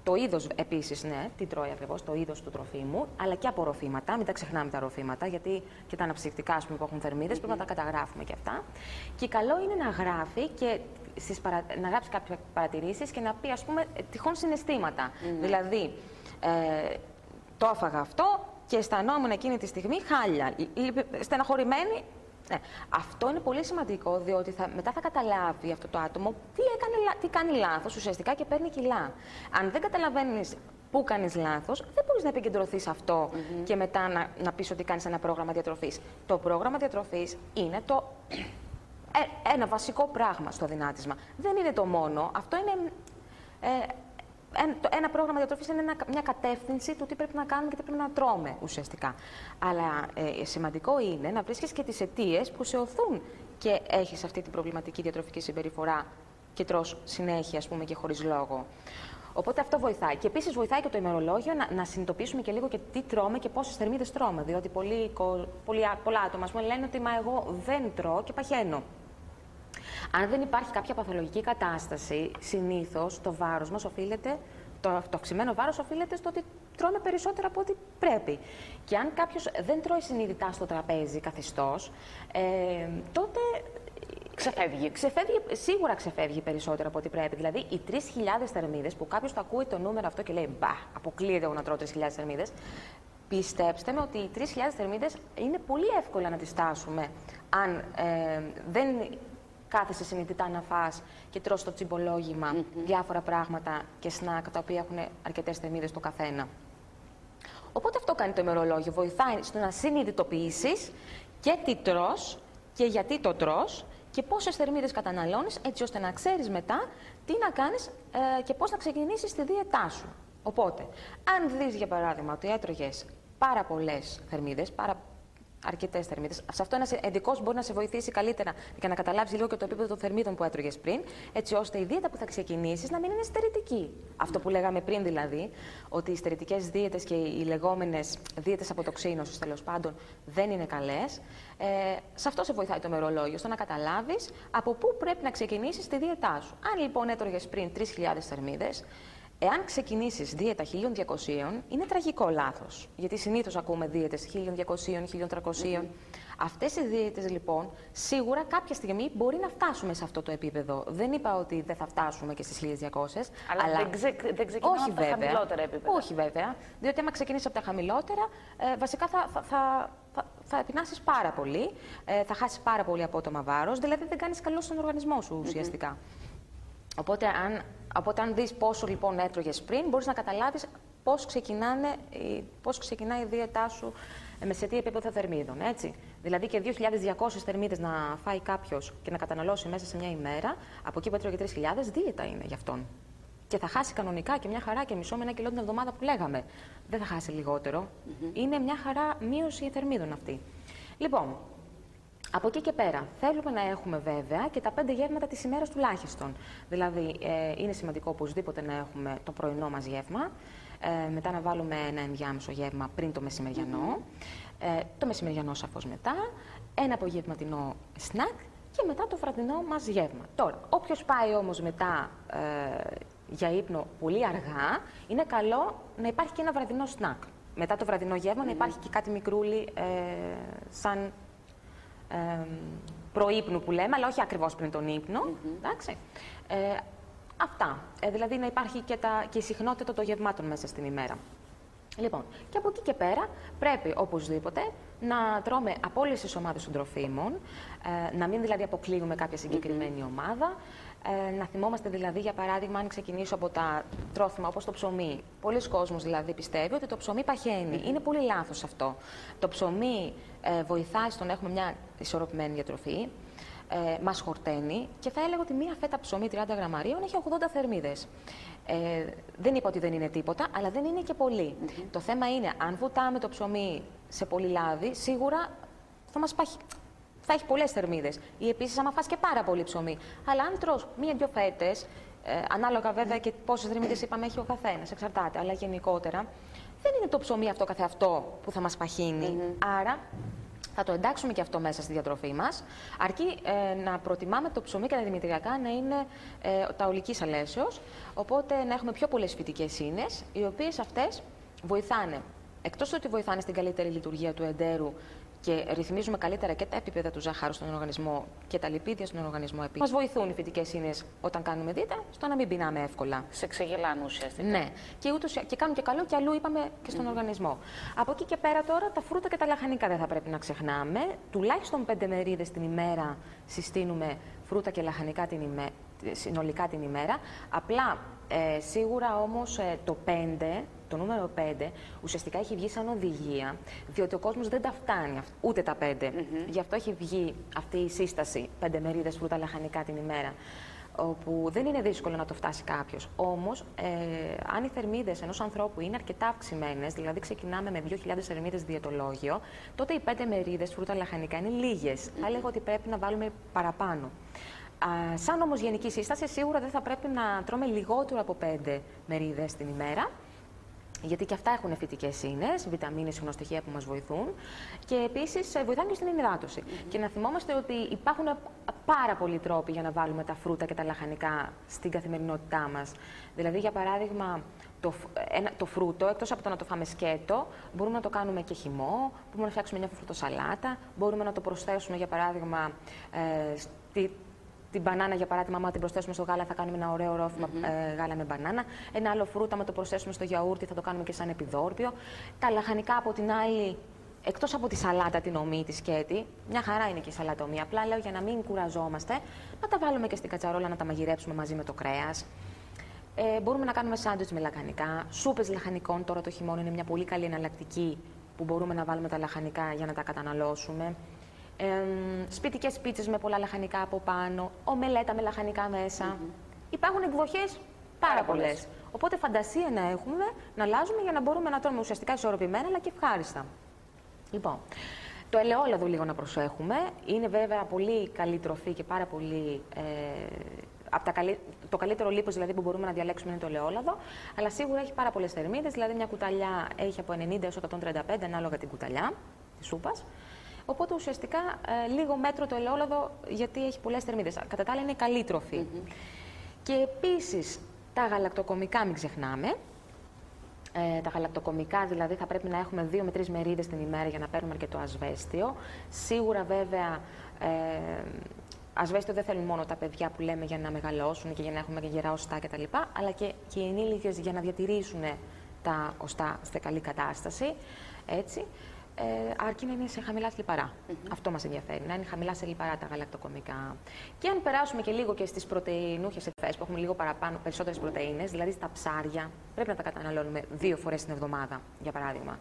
το είδος επίσης, ναι, τι τρώει ακριβώς, το είδος του τροφίμου, αλλά και απορροφήματα, μην τα ξεχνάμε τα ροφήματα, γιατί και τα αναψυκτικά, ας πούμε, που έχουν θερμίδες, πρέπει να τα καταγράφουμε και αυτά. Και καλό είναι να γράφει και να γράψει κάποιες παρατηρήσεις και να πει, ας πούμε, τυχόν συναισθήματα. Δηλαδή, το έφαγα αυτό και αισθανόμουν εκείνη τη στιγμή χάλια, στεναχωρημένη. Ναι. Αυτό είναι πολύ σημαντικό, διότι μετά θα καταλάβει αυτό το άτομο τι κάνει λάθος ουσιαστικά και παίρνει κιλά. Αν δεν καταλαβαίνεις πού κάνεις λάθος, δεν μπορείς να επικεντρωθείς σε αυτό και μετά να πεις ότι κάνεις ένα πρόγραμμα διατροφής. Το πρόγραμμα διατροφής είναι ένα βασικό πράγμα στο αδυνάτισμα. Δεν είναι το μόνο. Αυτό είναι... Ένα πρόγραμμα διατροφής είναι μια κατεύθυνση του τι πρέπει να κάνουμε και τι πρέπει να τρώμε ουσιαστικά. Αλλά σημαντικό είναι να βρίσκεις και τις αιτίες που σε οθούν και έχεις αυτή την προβληματική διατροφική συμπεριφορά και τρως συνέχεια, ας πούμε, και χωρίς λόγο. Οπότε αυτό βοηθάει. Και επίσης βοηθάει και το ημερολόγιο να συνειδητοποιήσουμε και λίγο και τι τρώμε και πόσες θερμίδες τρώμε. Διότι πολλά άτομα, ας πούμε, λένε ότι μα εγώ δεν τρώω και παχαίνω. Αν δεν υπάρχει κάποια παθολογική κατάσταση, συνήθως το βάρος μας οφείλεται, το αυξημένο βάρος οφείλεται στο ότι τρώμε περισσότερα από ό,τι πρέπει. Και αν κάποιος δεν τρώει συνειδητά στο τραπέζι καθιστός, τότε σίγουρα ξεφεύγει περισσότερο από ό,τι πρέπει. Δηλαδή, οι 3.000 θερμίδες που κάποιος θα ακούει το νούμερο αυτό και λέει «Μπα, αποκλείεται εγώ να τρώω 3.000 θερμίδες», πιστέψτε με ότι οι 3.000 θερμίδες είναι πολύ εύκολα να τις στάσουμε αν δεν κάθεσαι συνειδητά να φας και τρως στο τσιμπολόγημα διάφορα πράγματα και σνακ τα οποία έχουν αρκετές θερμίδες το καθένα. Οπότε αυτό κάνει το ημερολόγιο. Βοηθάει στο να συνειδητοποιήσεις και τι τρως και γιατί το τρως και πόσες θερμίδες καταναλώνεις, έτσι ώστε να ξέρεις μετά τι να κάνεις και πώς να ξεκινήσεις τη δίαιτά σου. Οπότε, αν δεις για παράδειγμα ότι έτρωγες πάρα πολλές θερμίδες, αρκετές θερμίδες. Σε αυτό ένας ειδικός μπορεί να σε βοηθήσει καλύτερα για να καταλάβεις λίγο και το επίπεδο των θερμίδων που έτρωγες πριν, έτσι ώστε η δίαιτα που θα ξεκινήσεις να μην είναι στερητική. Αυτό που λέγαμε πριν δηλαδή, ότι οι στερητικές δίαιτες και οι λεγόμενες δίαιτες αποτοξίνωσης, τέλος πάντων, δεν είναι καλές. Σε αυτό σε βοηθάει το ημερολόγιο, στο να καταλάβεις από πού πρέπει να ξεκινήσεις τη δίαιτά σου. Αν λοιπόν έτρωγες πριν 3.000 θερμίδες, εάν ξεκινήσεις δίαιτα 1.200, είναι τραγικό λάθος. Γιατί συνήθως ακούμε δίαιτες 1.200, 1.300. Αυτές οι δίαιτες λοιπόν, σίγουρα κάποια στιγμή μπορεί να φτάσουμε σε αυτό το επίπεδο. Δεν είπα ότι δεν θα φτάσουμε και στις 1.200. Αλλά δεν ξεκινάμε από τα χαμηλότερα επίπεδα. Όχι βέβαια. Διότι άμα ξεκινήσεις από τα χαμηλότερα, βασικά θα πεινάσεις πάρα πολύ, θα χάσεις πάρα πολύ απότομα βάρος, δηλαδή δεν κάνεις καλό στον οργανισμό σου ουσιαστικά. Οπότε, αν δεις πόσο λοιπόν έτρωγες πριν, μπορείς να καταλάβεις πώς ξεκινάει η δίαιτά σου σε τι επίπεδο θερμίδων. Έτσι. Δηλαδή και 2.200 θερμίδες να φάει κάποιος και να καταναλώσει μέσα σε μια ημέρα, από εκεί που έτρωγε 3.000, δίαιτα είναι για αυτόν. Και θα χάσει κανονικά και μια χαρά και μισό με 1 κιλό την εβδομάδα που λέγαμε. Δεν θα χάσει λιγότερο. Είναι μια χαρά μείωση θερμίδων αυτή. Λοιπόν, από εκεί και πέρα, θέλουμε να έχουμε βέβαια και τα 5 γεύματα της ημέρας τουλάχιστον. Δηλαδή, είναι σημαντικό οπωσδήποτε να έχουμε το πρωινό μας γεύμα, μετά να βάλουμε ένα ενδιάμεσο γεύμα πριν το μεσημεριανό, το μεσημεριανό σαφώς μετά, ένα απογευματινό σνακ και μετά το βραδινό μας γεύμα. Τώρα, όποιος πάει όμως μετά για ύπνο πολύ αργά, είναι καλό να υπάρχει και ένα βραδινό σνακ. Μετά το βραδινό γεύμα να υπάρχει και κάτι μικρούλι σαν προείπνου που λέμε, αλλά όχι ακριβώς πριν τον ύπνο. Εντάξει. Αυτά. Δηλαδή να υπάρχει και η συχνότητα των γευμάτων μέσα στην ημέρα. Λοιπόν, και από εκεί και πέρα πρέπει οπωσδήποτε να τρώμε από όλες τις ομάδες των τροφίμων, να μην δηλαδή αποκλείουμε κάποια συγκεκριμένη ομάδα, Να θυμόμαστε δηλαδή, για παράδειγμα, αν ξεκινήσω από τα τρόφιμα όπως το ψωμί. Πολλοί κόσμος δηλαδή πιστεύει ότι το ψωμί παχαίνει. Είναι πολύ λάθος αυτό. Το ψωμί βοηθάει στο να έχουμε μια ισορροπημένη διατροφή. Μας χορταίνει και θα έλεγα ότι μία φέτα ψωμί 30 γραμμαρίων έχει 80 θερμίδες. Δεν είπα ότι δεν είναι τίποτα, αλλά δεν είναι και πολύ. Το θέμα είναι, αν βουτάμε το ψωμί σε πολύ λάδι, σίγουρα θα έχει πολλές θερμίδες. Ή επίσης, άμα φας και πάρα πολύ ψωμί. Αλλά αν τρως μία-δυο φέτες, ανάλογα βέβαια και πόσες θερμίδες είπαμε έχει ο καθένας, εξαρτάται, αλλά γενικότερα, δεν είναι το ψωμί αυτό καθεαυτό που θα μας παχύνει. Άρα, θα το εντάξουμε και αυτό μέσα στη διατροφή μας, αρκεί να προτιμάμε το ψωμί και τα δημητριακά να είναι τα ολικής αλέσεως, οπότε να έχουμε πιο πολλές φυτικές ίνες, οι οποίες αυτές βοηθάνε, εκτός ότι βοηθάνε στην καλύτερη λειτουργία του εντέρου και ρυθμίζουμε καλύτερα και τα επίπεδα του ζάχαρου στον οργανισμό και τα λιπίδια στον οργανισμό επίσης. Μας βοηθούν οι φυτικές ίνες όταν κάνουμε δίαιτα στο να μην πεινάμε εύκολα. Σε ξεγελάνε ουσιαστικά. Ναι, και κάνουν και καλό και αλλού, είπαμε, και στον οργανισμό. Από εκεί και πέρα τώρα τα φρούτα και τα λαχανικά δεν θα πρέπει να ξεχνάμε. Τουλάχιστον 5 μερίδες την ημέρα συστήνουμε φρούτα και λαχανικά συνολικά την ημέρα. Απλά σίγουρα όμως το νούμερο 5 ουσιαστικά έχει βγει σαν οδηγία, διότι ο κόσμος δεν τα φτάνει ούτε τα 5. Γι' αυτό έχει βγει αυτή η σύσταση 5 μερίδες φρούτα λαχανικά την ημέρα, όπου δεν είναι δύσκολο να το φτάσει κάποιος. Όμως, αν οι θερμίδες ενός ανθρώπου είναι αρκετά αυξημένες, δηλαδή ξεκινάμε με 2.000 θερμίδες διαιτολόγιο, τότε οι 5 μερίδες φρούτα λαχανικά είναι λίγες. Θα έλεγα ότι πρέπει να βάλουμε παραπάνω. Σαν όμως γενική σύσταση, σίγουρα δεν θα πρέπει να τρώμε λιγότερο από 5 μερίδες την ημέρα, γιατί και αυτά έχουν φυτικές ίνες, βιταμίνες, ιχνοστοιχεία που μας βοηθούν και επίσης βοηθάνε και στην υδράτωση. Και να θυμόμαστε ότι υπάρχουν πάρα πολλοί τρόποι για να βάλουμε τα φρούτα και τα λαχανικά στην καθημερινότητά μας. Δηλαδή, για παράδειγμα, το φρούτο, εκτός από το να το φάμε σκέτο, μπορούμε να το κάνουμε και χυμό, μπορούμε να φτιάξουμε μια φρουτοσαλάτα, μπορούμε να το προσθέσουμε, για παράδειγμα, την μπανάνα, για παράδειγμα, άμα την προσθέσουμε στο γάλα, θα κάνουμε ένα ωραίο ρόφημα γάλα με μπανάνα. Ένα άλλο φρούτο, άμα το προσθέσουμε στο γιαούρτι, θα το κάνουμε και σαν επιδόρπιο. Τα λαχανικά, από την άλλη, εκτός από τη σαλάτα, την ομή, τη σκέτη, μια χαρά είναι και η σαλάτα ομή. Απλά λέω για να μην κουραζόμαστε, να τα βάλουμε και στην κατσαρόλα να τα μαγειρέψουμε μαζί με το κρέας. Μπορούμε να κάνουμε σάντουιτς με λαχανικά. Σούπες λαχανικών, τώρα το χειμώνα είναι μια πολύ καλή εναλλακτική που μπορούμε να βάλουμε τα λαχανικά για να τα καταναλώσουμε. Σπιτικές πίτσες με πολλά λαχανικά από πάνω, ομελέτα με λαχανικά μέσα. Υπάρχουν εκδοχές πάρα πολλές. Οπότε φαντασία να έχουμε, να αλλάζουμε για να μπορούμε να τρώμε ουσιαστικά ισορροπημένα αλλά και ευχάριστα. Λοιπόν, το ελαιόλαδο λίγο να προσέχουμε. Είναι βέβαια πολύ καλή τροφή και πάρα πολύ. Το καλύτερο λίπος δηλαδή που μπορούμε να διαλέξουμε είναι το ελαιόλαδο, αλλά σίγουρα έχει πάρα πολλές θερμίδες. Δηλαδή, μια κουταλιά έχει από 90 έως 135 ανάλογα την κουταλιά της σούπας. Οπότε ουσιαστικά λίγο μέτρο το ελαιόλαδο, γιατί έχει πολλές θερμίδες. Κατά τα άλλα είναι καλή τροφή. Και επίσης τα γαλακτοκομικά μην ξεχνάμε. Τα γαλακτοκομικά δηλαδή θα πρέπει να έχουμε 2 με 3 μερίδες την ημέρα για να παίρνουμε αρκετό ασβέστιο. Σίγουρα βέβαια ασβέστιο δεν θέλουν μόνο τα παιδιά που λέμε για να μεγαλώσουν και για να έχουμε και γερά οστά κτλ. Αλλά και οι ενήλικες για να διατηρήσουν τα οστά σε καλή κατάσταση. Έτσι. Αρκεί να είναι σε χαμηλά λιπαρά. Αυτό μας ενδιαφέρει, να είναι χαμηλά σε λιπαρά τα γαλακτοκομικά. Και αν περάσουμε και λίγο και στις πρωτεϊνούχες εκφές που έχουμε λίγο παραπάνω, περισσότερες πρωτεΐνες, δηλαδή στα ψάρια, πρέπει να τα καταναλώνουμε 2 φορές την εβδομάδα, για παράδειγμα.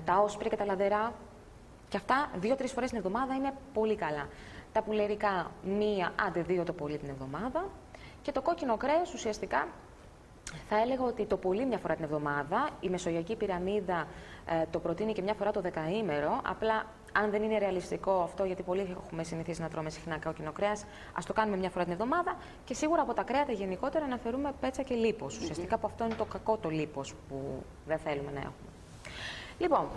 Τα όσπρια και τα λαδερά, και αυτά 2-3 φορές την εβδομάδα είναι πολύ καλά. Τα πουλερικά 1 άντε 2 το πολύ την εβδομάδα. Και το κόκκινο κρέας ουσιαστικά. Θα έλεγα ότι το πολύ μια φορά την εβδομάδα, η μεσογειακή πυραμίδα το προτείνει και μια φορά το δεκαήμερο. Απλά, αν δεν είναι ρεαλιστικό αυτό, γιατί πολλοί έχουμε συνηθίσει να τρώμε συχνά κόκκινο κρέας, ας το κάνουμε μια φορά την εβδομάδα και σίγουρα από τα κρέατα γενικότερα να αφαιρούμε πέτσα και λίπος. Ουσιαστικά από αυτό είναι το κακό το λίπος που δεν θέλουμε να έχουμε. Λοιπόν,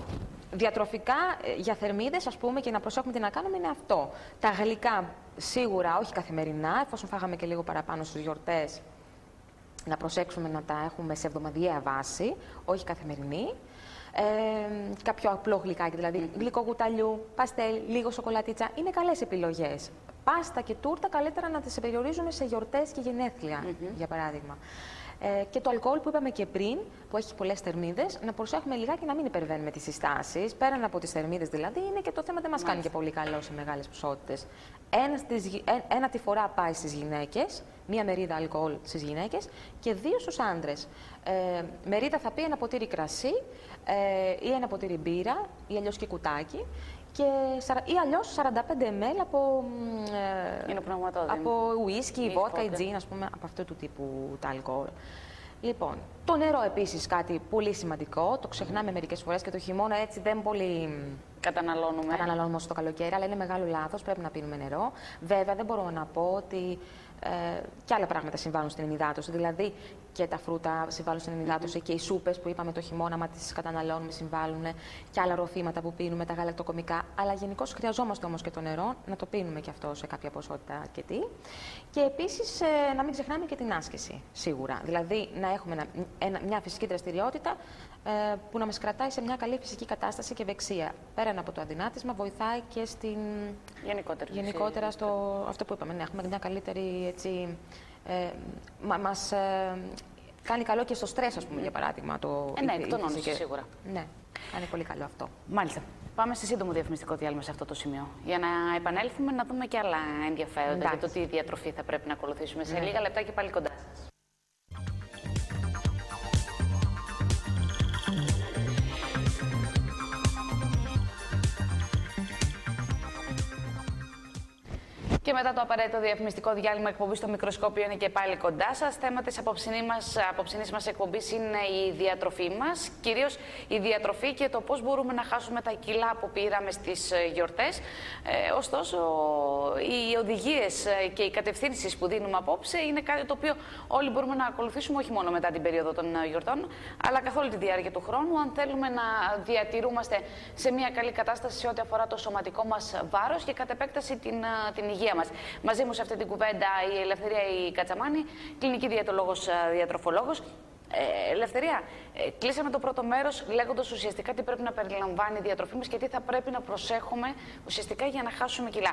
διατροφικά για θερμίδες, ας πούμε, και να προσέχουμε τι να κάνουμε είναι αυτό. Τα γλυκά σίγουρα όχι καθημερινά, εφόσον φάγαμε και λίγο παραπάνω στις γιορτές. Να προσέξουμε να τα έχουμε σε εβδομαδιαία βάση, όχι καθημερινή. Κάποιο απλό γλυκάκι, δηλαδή γλυκό κουταλιού, παστέλ, λίγο σοκολατίτσα, είναι καλές επιλογές. Πάστα και τούρτα καλύτερα να τις περιορίζουμε σε γιορτές και γενέθλια, για παράδειγμα. Και το αλκοόλ που είπαμε και πριν, που έχει πολλές θερμίδες, να προσέχουμε λιγάκι να μην υπερβαίνουμε τις συστάσεις. Πέραν από τις θερμίδες δηλαδή, είναι και το θέμα δεν μας κάνει και πολύ καλό σε μεγάλες ποσότητες. Ένα τη φορά πάει στις γυναίκες, μία μερίδα αλκοόλ στις γυναίκες και 2 στους άντρες. Μερίδα θα πει ένα ποτήρι κρασί ή ένα ποτήρι μπύρα ή αλλιώς και κουτάκι. Ή αλλιώς 45 ml από ουίσκι, βότκα ή τζιν, ας πούμε, από αυτού του τύπου τα αλκοόλ. Λοιπόν, το νερό επίσης κάτι πολύ σημαντικό, το ξεχνάμε μερικές φορές και το χειμώνα έτσι δεν πολύ καταναλώνουμε όσο το καλοκαίρι, αλλά είναι μεγάλο λάθος, πρέπει να πίνουμε νερό. Βέβαια δεν μπορώ να πω ότι και άλλα πράγματα συμβάλλουν στην ενυδάτωση, δηλαδή και τα φρούτα συμβάλλουν στην ενυδάτωση και οι σούπες που είπαμε το χειμώνα, μα τις καταναλώνουμε, συμβάλλουν και άλλα ροφήματα που πίνουμε, τα γαλακτοκομικά. Αλλά γενικώς χρειαζόμαστε όμως και το νερό, να το πίνουμε και αυτό σε κάποια ποσότητα αρκετή. Και επίσης να μην ξεχνάμε και την άσκηση, σίγουρα. Δηλαδή να έχουμε μια φυσική δραστηριότητα που να μας κρατάει σε μια καλή φυσική κατάσταση και ευεξία. Πέραν από το αδυνάτισμα, βοηθάει και στην γενικότερα στο αυτό που είπαμε, να έχουμε μια καλύτερη έτσι, μας κάνει καλό και στο στρες, ας πούμε, για παράδειγμα. Ναι, εκτονώνει σίγουρα. Ναι, κάνει πολύ καλό αυτό. Μάλιστα. Πάμε σε σύντομο διαφημιστικό διάλειμμα σε αυτό το σημείο. Για να επανέλθουμε να δούμε και άλλα ενδιαφέροντα για το τι διατροφή θα πρέπει να ακολουθήσουμε. Σε λίγα λεπτά και πάλι κοντά σας. Και μετά το απαραίτητο διαφημιστικό διάλειμμα, εκπομπή στο μικροσκόπιο είναι και πάλι κοντά σας. Θέμα της απόψινής μας εκπομπής είναι η διατροφή μας. Κυρίως η διατροφή και το πώς μπορούμε να χάσουμε τα κιλά που πήραμε στις γιορτές. Ωστόσο, οι οδηγίες και οι κατευθύνσεις που δίνουμε απόψε είναι κάτι το οποίο όλοι μπορούμε να ακολουθήσουμε όχι μόνο μετά την περίοδο των γιορτών, αλλά καθ' όλη τη διάρκεια του χρόνου, αν θέλουμε να διατηρούμαστε σε μια καλή κατάσταση σε ό,τι αφορά το σωματικό μας βάρος και κατ' επέκταση την υγεία μας. Μαζί μου σε αυτή την κουβέντα η Ελευθερία η Κατσαμάνη, κλινική διαιτολόγος, διατροφολόγος. Ελευθερία, κλείσαμε το πρώτο μέρος λέγοντας ουσιαστικά τι πρέπει να περιλαμβάνει η διατροφή μας και τι θα πρέπει να προσέχουμε ουσιαστικά για να χάσουμε κιλά.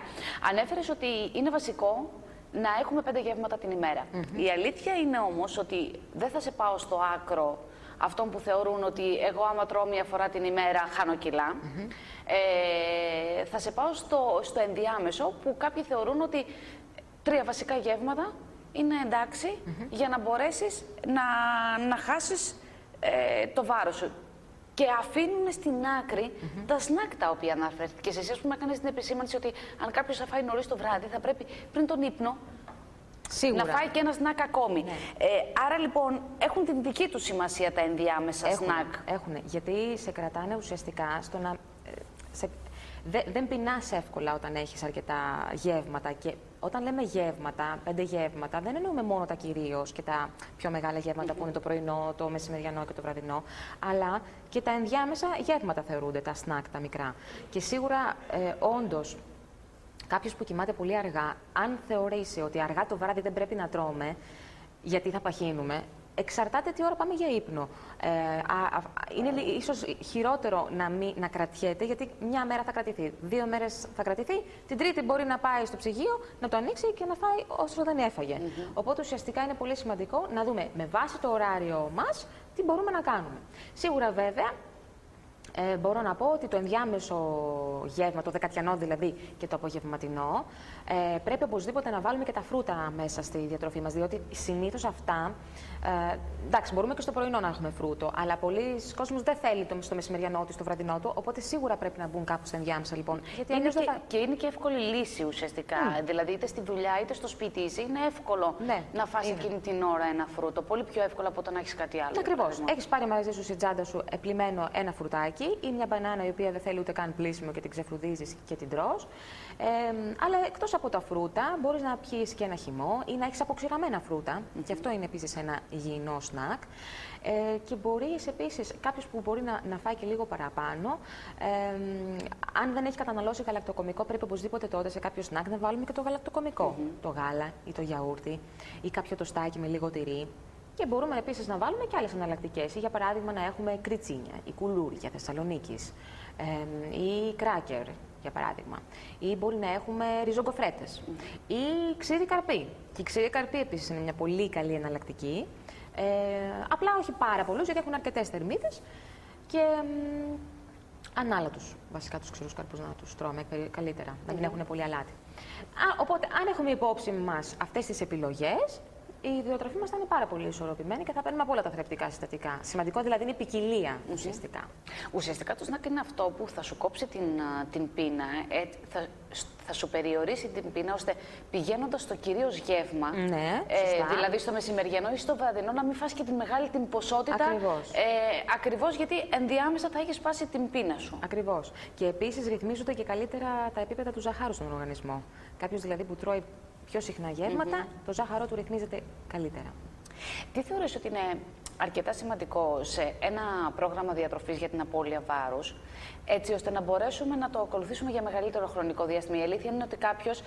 Ανέφερες ότι είναι βασικό να έχουμε 5 γεύματα την ημέρα. Η αλήθεια είναι όμως ότι δεν θα σε πάω στο άκρο αυτών που θεωρούν ότι εγώ άμα τρώω 1 φορά την ημέρα χάνω κιλά. Θα σε πάω στο ενδιάμεσο που κάποιοι θεωρούν ότι 3 βασικά γεύματα είναι εντάξει για να μπορέσεις να χάσεις το βάρος σου. Και αφήνουν στην άκρη τα σνακ τα οποία αναφέρθηκες. Εσύ, ας πούμε, έκανες την επισήμανση ότι αν κάποιος θα φάει νωρίς το βράδυ, θα πρέπει πριν τον ύπνο σίγουρα να φάει και ένα σνακ ακόμη. Ναι. Άρα λοιπόν έχουν την δική του σημασία τα ενδιάμεσα σνακ. Έχουν, γιατί σε κρατάνε ουσιαστικά στο να... δεν πεινάς εύκολα όταν έχεις αρκετά γεύματα. Και όταν λέμε γεύματα, 5 γεύματα, δεν εννοούμε μόνο τα κυρίως και τα πιο μεγάλα γεύματα που είναι το πρωινό, το μεσημεριανό και το βραδινό, αλλά και τα ενδιάμεσα γεύματα θεωρούνται, τα σνακ, τα μικρά. Και σίγουρα, όντως, κάποιος που κοιμάται πολύ αργά, αν θεωρήσει ότι αργά το βράδυ δεν πρέπει να τρώμε, γιατί θα παχύνουμε, εξαρτάται τι ώρα πάμε για ύπνο. Είναι ίσως χειρότερο να κρατιέται, γιατί μια μέρα θα κρατηθεί, 2 μέρες θα κρατηθεί, την τρίτη μπορεί να πάει στο ψυγείο, να το ανοίξει και να φάει όσο δεν έφαγε. Οπότε ουσιαστικά είναι πολύ σημαντικό να δούμε με βάση το ωράριο μας τι μπορούμε να κάνουμε. Σίγουρα βέβαια, μπορώ να πω ότι το ενδιάμεσο γεύμα, το δεκατιανό δηλαδή και το απογευματινό, πρέπει οπωσδήποτε να βάλουμε και τα φρούτα μέσα στη διατροφή μας, διότι συνήθως αυτά, εντάξει, μπορούμε και στο πρωινό να έχουμε φρούτο, αλλά πολλοί κόσμος δεν θέλει στο μεσημεριανό του, στο βραδινό του, οπότε σίγουρα πρέπει να μπουν κάπου στα ενδιάμεσα λοιπόν. Γιατί και είναι και εύκολη λύση ουσιαστικά, δηλαδή είτε στη δουλειά είτε στο σπίτι είναι εύκολο να φας εκείνη την ώρα ένα φρούτο, πολύ πιο εύκολο από το να έχεις κάτι άλλο. Ακριβώς, έχεις πάρει μαζί σου στην τσάντα σου επλυμμένο ένα φρουτάκι ή μια μπανάνα η οποία δεν θέλει ούτε καν πλύσιμο και την ξεφρουδίζεις και την τρως. Αλλά εκτός από τα φρούτα, μπορείς να πιείς και ένα χυμό ή να έχεις αποξηραμένα φρούτα. Και αυτό είναι επίσης ένα υγιεινό σνακ. Και μπορείς επίσης, κάποιος που μπορεί να φάει και λίγο παραπάνω, αν δεν έχει καταναλώσει γαλακτοκομικό, πρέπει οπωσδήποτε τότε σε κάποιο σνακ να βάλουμε και το γαλακτοκομικό. Το γάλα ή το γιαούρτι ή κάποιο τοστάκι με λίγο τυρί. Και μπορούμε επίσης να βάλουμε και άλλες εναλλακτικές. Για παράδειγμα, να έχουμε κριτσίνια ή κουλούρια Θεσσαλονίκης ή κράκερ, για παράδειγμα. Ή μπορεί να έχουμε ριζογκοφρέτες ή ξύδι καρπί. Και η ξύδι καρπί επίσης είναι μια πολύ καλή εναλλακτική. Απλά όχι πάρα πολλούς, γιατί έχουν αρκετές θερμίδες και ανάλατους, βασικά τους ξηρούς καρπούς να τους τρώμε καλύτερα, να μην έχουν πολύ αλάτι. Οπότε, αν έχουμε υπόψη μας αυτές τις επιλογές, η διατροφή μας θα είναι πάρα πολύ ισορροπημένη και θα παίρνουμε από όλα τα θρεπτικά συστατικά. Σημαντικό δηλαδή είναι η ποικιλία ουσιαστικά. Ουσιαστικά το snack είναι αυτό που θα σου κόψει την πείνα, θα σου περιορίσει την πείνα, ώστε πηγαίνοντας στο κυρίως γεύμα, δηλαδή στο μεσημεριανό ή στο βραδινό, να μην φας και τη μεγάλη την ποσότητα. Ακριβώς γιατί ενδιάμεσα θα έχεις σπάσει την πείνα σου. Ακριβώς. Και επίσης ρυθμίζονται και καλύτερα τα επίπεδα του ζαχάρου στον οργανισμό. Κάποιος δηλαδή που τρώει πιο συχνά γεύματα, το ζάχαρό του ρυθμίζεται καλύτερα. Τι θεωρείς ότι είναι αρκετά σημαντικό σε ένα πρόγραμμα διατροφής για την απώλεια βάρους, έτσι ώστε να μπορέσουμε να το ακολουθήσουμε για μεγαλύτερο χρονικό διάστημα? Η αλήθεια είναι ότι κάποιος,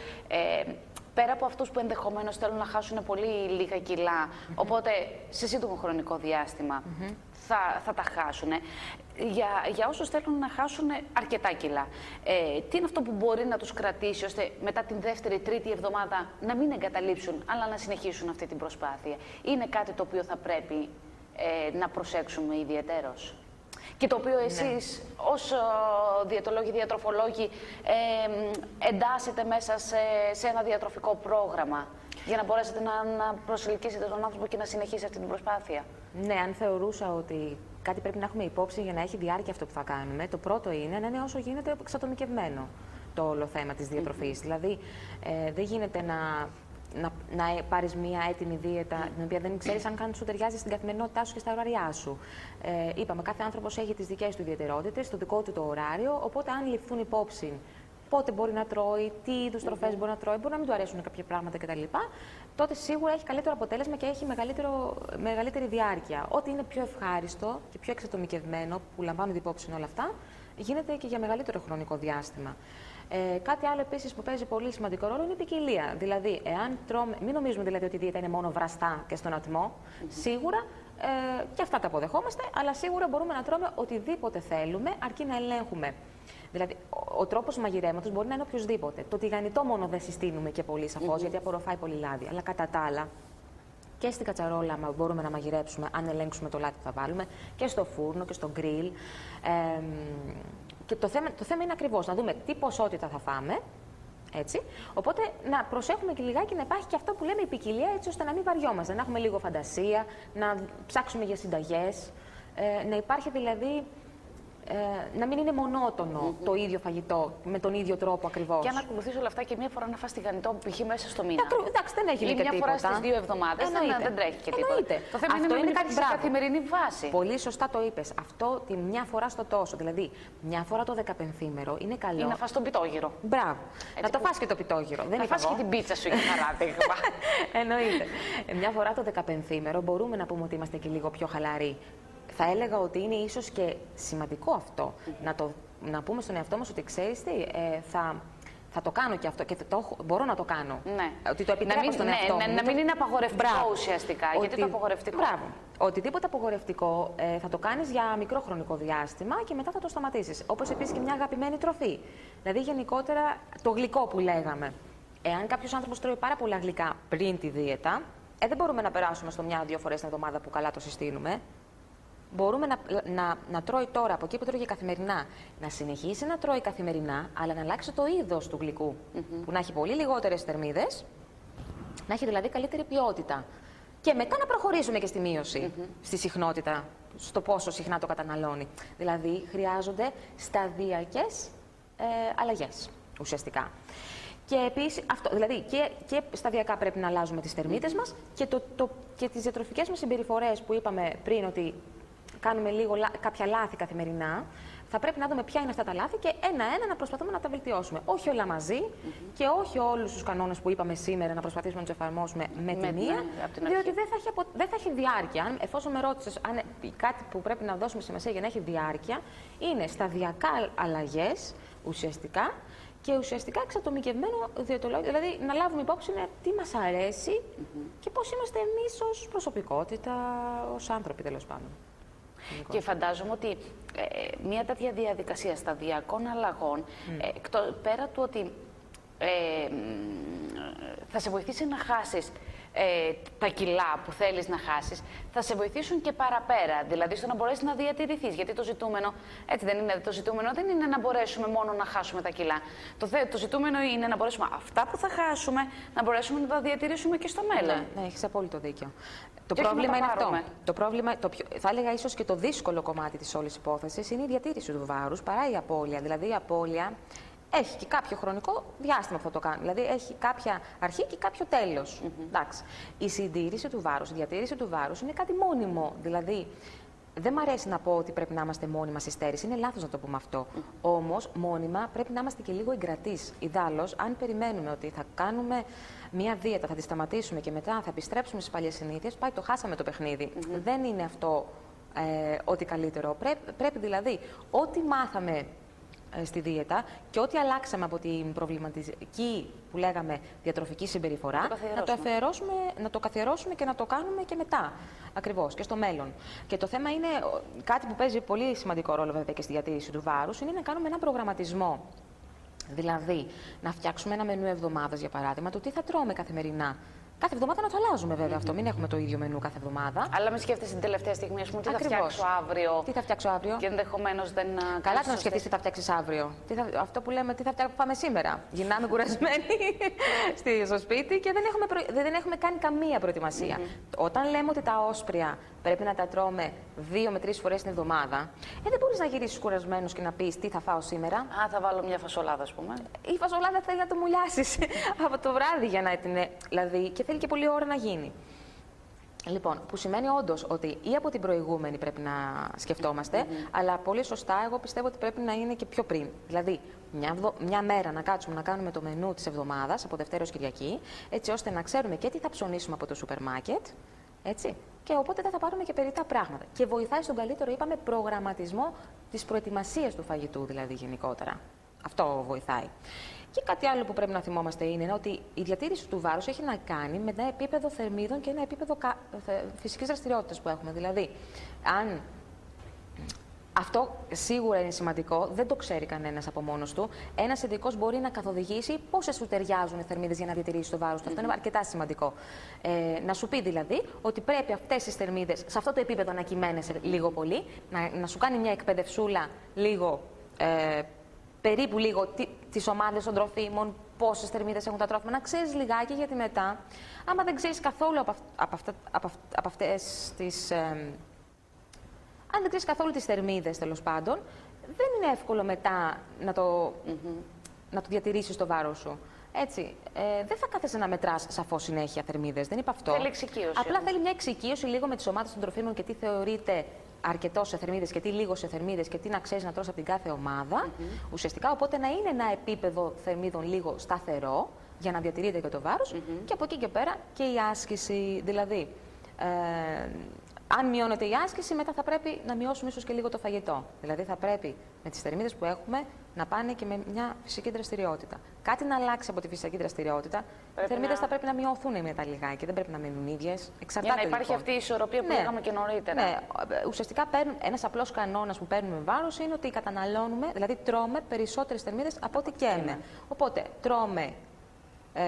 πέρα από αυτούς που ενδεχομένως θέλουν να χάσουν πολύ λίγα κιλά, οπότε σε σύντομο χρονικό διάστημα θα τα χάσουν. Για όσους θέλουν να χάσουν αρκετά κιλά, τι είναι αυτό που μπορεί να τους κρατήσει ώστε μετά την δεύτερη, τρίτη εβδομάδα να μην εγκαταλείψουν, αλλά να συνεχίσουν αυτή την προσπάθεια? Είναι κάτι το οποίο θα πρέπει να προσέξουμε ιδιαιτέρως και το οποίο εσείς ως διαιτολόγοι, διατροφολόγοι εντάσσετε μέσα σε ένα διατροφικό πρόγραμμα για να μπορέσετε να προσελκύσετε τον άνθρωπο και να συνεχίσει αυτή την προσπάθεια? Ναι, αν θεωρούσα ότι κάτι πρέπει να έχουμε υπόψη για να έχει διάρκεια αυτό που θα κάνουμε, το πρώτο είναι να είναι όσο γίνεται εξατομικευμένο το όλο θέμα της διατροφής. Δηλαδή, δεν γίνεται να πάρεις μια έτοιμη δίαιτα, την οποία δεν ξέρεις αν σου ταιριάζει στην καθημερινότητά σου και στα ωράριά σου. Είπαμε, κάθε άνθρωπος έχει τις δικές του ιδιαιτερότητες, το δικό του το ωράριο, οπότε αν ληφθούν υπόψη πότε μπορεί να τρώει, τι είδους τροφές μπορεί να τρώει, μπορεί να μην του αρέσουν κάποια πράγματα κτλ. Τότε σίγουρα έχει καλύτερο αποτέλεσμα και έχει μεγαλύτερη διάρκεια. Ό,τι είναι πιο ευχάριστο και πιο εξατομικευμένο, που λαμβάνονται υπόψη όλα αυτά, γίνεται και για μεγαλύτερο χρονικό διάστημα. Κάτι άλλο επίσης που παίζει πολύ σημαντικό ρόλο είναι η ποικιλία. Δηλαδή, εάν τρώμε, μην νομίζουμε δηλαδή ότι η δίαιτα είναι μόνο βραστά και στον ατμό. Σίγουρα και αυτά τα αποδεχόμαστε, αλλά σίγουρα μπορούμε να τρώμε οτιδήποτε θέλουμε, αρκεί να ελέγχουμε. Δηλαδή, ο τρόπος μαγειρέματος μπορεί να είναι οποιοδήποτε. Το τηγανιτό μόνο δεν συστήνουμε και πολύ σαφώς, γιατί απορροφάει πολύ λάδι. Αλλά κατά τα άλλα, και στην κατσαρόλα μπορούμε να μαγειρέψουμε, αν ελέγξουμε το λάδι που θα βάλουμε, και στο φούρνο και στο γκριλ. Και το θέμα είναι ακριβώς να δούμε τι ποσότητα θα φάμε. Έτσι. Οπότε να προσέχουμε και λιγάκι να υπάρχει και αυτό που λέμε η ποικιλία, έτσι ώστε να μην βαριόμαστε, να έχουμε λίγο φαντασία, να ψάξουμε για συνταγές, να υπάρχει δηλαδή. Να μην είναι μονότονο το ίδιο φαγητό με τον ίδιο τρόπο ακριβώς. Και αν ακολουθείς όλα αυτά και μία φορά να φας τηγανιτό π.χ. μέσα στο μήνα. Εντάξει, δεν έχει ή μια φορά στις 2 εβδομάδες. Δεν τρέχει και τίποτα. Το θέμα είναι να μην υπάρχει σε καθημερινή βάση. Πολύ σωστά το είπες. Αυτό τη μια φορά στο τόσο. Δηλαδή, μια φορά το 15ήμερο είναι καλό. Ή να φας τον πιτόγυρο. Μπράβο. Να το φας και το πιτόγυρο. Να φας και την πίτσα σου, για παράδειγμα. Εννοείται. Μια φορά το 15ήμερο μπορούμε να πούμε ότι είμαστε και λίγο πιο χαλαροί. Θα έλεγα ότι είναι ίσως και σημαντικό αυτό, να πούμε στον εαυτό μας ότι ξέρεις τι, θα το κάνω και αυτό και μπορώ να το κάνω. Ναι. Ότι το επιτρέπω στον εαυτό μου. Να μην είναι απαγορευτικό ουσιαστικά, γιατί το απαγορευτικό. Μπράβο. Οτιδήποτε απαγορευτικό θα το κάνεις για μικρό χρονικό διάστημα και μετά θα το σταματήσεις. Όπως επίσης και μια αγαπημένη τροφή. Δηλαδή γενικότερα το γλυκό που λέγαμε. Εάν κάποιος άνθρωπος τρώει πάρα πολλά γλυκά πριν τη δίαιτα, δεν μπορούμε να περάσουμε στο 1-2 φορές την εβδομάδα που καλά το συστήνουμε. Μπορούμε να τρώει τώρα από εκεί που τρώγει καθημερινά, να συνεχίσει να τρώει καθημερινά, αλλά να αλλάξει το είδος του γλυκού. Που να έχει πολύ λιγότερες θερμίδες, να έχει δηλαδή καλύτερη ποιότητα. Και μετά να προχωρήσουμε και στη μείωση, στη συχνότητα, στο πόσο συχνά το καταναλώνει. Δηλαδή χρειάζονται σταδιακές αλλαγές ουσιαστικά. Και επίσης, δηλαδή και σταδιακά πρέπει να αλλάζουμε τις θερμίδες μας και τις διατροφικές μας συμπεριφορές που είπαμε πριν ότι κάνουμε κάποια λάθη καθημερινά, θα πρέπει να δούμε ποια είναι αυτά τα λάθη και ένα-ένα να προσπαθούμε να τα βελτιώσουμε. Όχι όλα μαζί και όχι όλους τους κανόνες που είπαμε σήμερα να προσπαθήσουμε να τους εφαρμόσουμε με τη μία, διότι δεν θα έχει διάρκεια. Εφόσον με ρώτησες αν κάτι που πρέπει να δώσουμε σημασία για να έχει διάρκεια, είναι σταδιακά αλλαγές ουσιαστικά και ουσιαστικά εξατομικευμένο διαιτολόγιο. Δηλαδή να λάβουμε υπόψη τι μας αρέσει και πώς είμαστε εμείς ως προσωπικότητα, ως άνθρωποι τέλος πάντων. Και φαντάζομαι ότι μια τέτοια διαδικασία σταδιακών αλλαγών, πέρα του ότι θα σε βοηθήσει να χάσεις τα κιλά που θέλεις να χάσεις, θα σε βοηθήσουν και παραπέρα. Δηλαδή στο να μπορέσεις να διατηρηθείς. Γιατί το ζητούμενο, έτσι δεν είναι, το ζητούμενο δεν είναι να μπορέσουμε μόνο να χάσουμε τα κιλά. Το ζητούμενο είναι να μπορέσουμε αυτά που θα χάσουμε, να μπορέσουμε να τα διατηρήσουμε και στο μέλλον. Ναι, έχεις απόλυτο δίκιο. Το πρόβλημα είναι αυτό. Το πρόβλημα, θα έλεγα ίσως και το δύσκολο κομμάτι της όλης υπόθεσης είναι η διατήρηση του βάρους παρά η απώλεια. Δηλαδή η απώλεια έχει και κάποιο χρονικό διάστημα που θα το κάνει. Δηλαδή έχει κάποια αρχή και κάποιο τέλος. Εντάξει. Η συντήρηση του βάρους, η διατήρηση του βάρους είναι κάτι μόνιμο. Δηλαδή δεν μ' αρέσει να πω ότι πρέπει να είμαστε μόνιμα στη στέρηση. Είναι λάθος να το πούμε αυτό. Όμως μόνιμα πρέπει να είμαστε και λίγο εγκρατείς. Ιδάλλως, αν περιμένουμε ότι θα κάνουμε μία δίαιτα, θα τη σταματήσουμε και μετά θα επιστρέψουμε στις παλιές συνήθειες, πάει, το χάσαμε το παιχνίδι. Δεν είναι αυτό ό,τι καλύτερο. Πρέπει δηλαδή ό,τι μάθαμε στη δίαιτα και ό,τι αλλάξαμε από την προβληματική που λέγαμε διατροφική συμπεριφορά, να το καθιερώσουμε και να το κάνουμε και μετά. Ακριβώς, και στο μέλλον. Και το θέμα είναι κάτι που παίζει πολύ σημαντικό ρόλο βέβαια και στη διατήρηση του βάρους, είναι να κάνουμε έναν προγραμματισμό. Δηλαδή, να φτιάξουμε ένα μενού εβδομάδας, για παράδειγμα, το τι θα τρώμε καθημερινά. Κάθε εβδομάδα να το αλλάζουμε βέβαια αυτό. Μην έχουμε το ίδιο μενού κάθε εβδομάδα. Αλλά με σκέφτεσαι την τελευταία στιγμή, ας πούμε, τι θα φτιάξω αύριο. Τι θα φτιάξω αύριο. Και ενδεχομένως δεν. Καλά να σκεφτείς τι θα φτιάξεις αύριο. Αυτό που λέμε, τι θα πάμε σήμερα. Γυρνάμε κουρασμένοι στο σπίτι και δεν έχουμε κάνει καμία προετοιμασία. Όταν λέμε ότι τα όσπρια πρέπει να τα τρώμε 2 με 3 φορές την εβδομάδα, δεν μπορείς να γυρίσεις κουρασμένος και να πεις τι θα φάω σήμερα. Α, θα βάλω μια φασολάδα, ας πούμε. Η φασολάδα θέλει να το μουλιάσεις από το βράδυ για να την. Δηλαδή, και θέλει και πολλή ώρα να γίνει. Λοιπόν, που σημαίνει όντως ότι ή από την προηγούμενη πρέπει να σκεφτόμαστε, αλλά πολύ σωστά εγώ πιστεύω ότι πρέπει να είναι και πιο πριν. Δηλαδή, μια μέρα να κάτσουμε να κάνουμε το μενού της εβδομάδας, από Δευτέρα ως Κυριακή, έτσι ώστε να ξέρουμε και τι θα ψωνίσουμε από το σούπερ μάρκετ, έτσι, και οπότε δεν θα πάρουμε και περιττά πράγματα. Και βοηθάει στον καλύτερο, είπαμε, προγραμματισμό της προετοιμασίας του φαγητού, δηλαδή γενικότερα. Αυτό βοηθάει. Και κάτι άλλο που πρέπει να θυμόμαστε είναι ότι η διατήρηση του βάρους έχει να κάνει με ένα επίπεδο θερμίδων και ένα επίπεδο φυσικής δραστηριότητας που έχουμε. Δηλαδή, αν αυτό σίγουρα είναι σημαντικό, δεν το ξέρει κανένας από μόνος του. Ένας ειδικός μπορεί να καθοδηγήσει πόσες σου ταιριάζουν οι θερμίδες για να διατηρήσει το βάρος του. Αυτό είναι αρκετά σημαντικό. Να σου πει δηλαδή ότι πρέπει αυτές τις θερμίδες σε αυτό το επίπεδο να κυμαίνεσαι λίγο πολύ, να σου κάνει μια εκπαιδευσούλα λίγο. Περίπου λίγο τις ομάδες των τροφίμων, πόσες θερμίδες έχουν τα τρόφιμα, να ξέρεις λιγάκι, γιατί μετά, άμα δεν ξέρεις καθόλου από αυτές τις. Αν δεν ξέρεις καθόλου τις θερμίδες, τέλος πάντων, δεν είναι εύκολο μετά να το διατηρήσεις το βάρος σου. Έτσι, δεν θα κάθεσαι να μετράς σαφώς συνέχεια θερμίδες, δεν είπα αυτό. Θέλει εξοικείωση. Απλά θέλει μια εξοικείωση λίγο με τις ομάδες των τροφίμων και τι θεωρείται αρκετό σε θερμίδες και τι λίγο σε θερμίδες και τι να ξέρεις να τρως από την κάθε ομάδα. Ουσιαστικά, οπότε να είναι ένα επίπεδο θερμίδων λίγο σταθερό για να διατηρείται και το βάρος και από εκεί και πέρα και η άσκηση. Δηλαδή, αν μειώνεται η άσκηση, μετά θα πρέπει να μειώσουμε ίσως και λίγο το φαγητό. Δηλαδή, θα πρέπει με τις θερμίδες που έχουμε να πάνε και με μια φυσική δραστηριότητα. Κάτι να αλλάξει από τη φυσική δραστηριότητα. Οι θερμίδες θα πρέπει να μειωθούν μετά λιγάκι, δεν πρέπει να μείνουν ίδιες. Για να υπάρχει αυτή η ισορροπία που λέγαμε και νωρίτερα. Ναι, ουσιαστικά ένας απλός κανόνας που παίρνουμε βάρος είναι ότι καταναλώνουμε, δηλαδή τρώμε περισσότερες θερμίδες από ό,τι καίμε. Οπότε, τρώμε,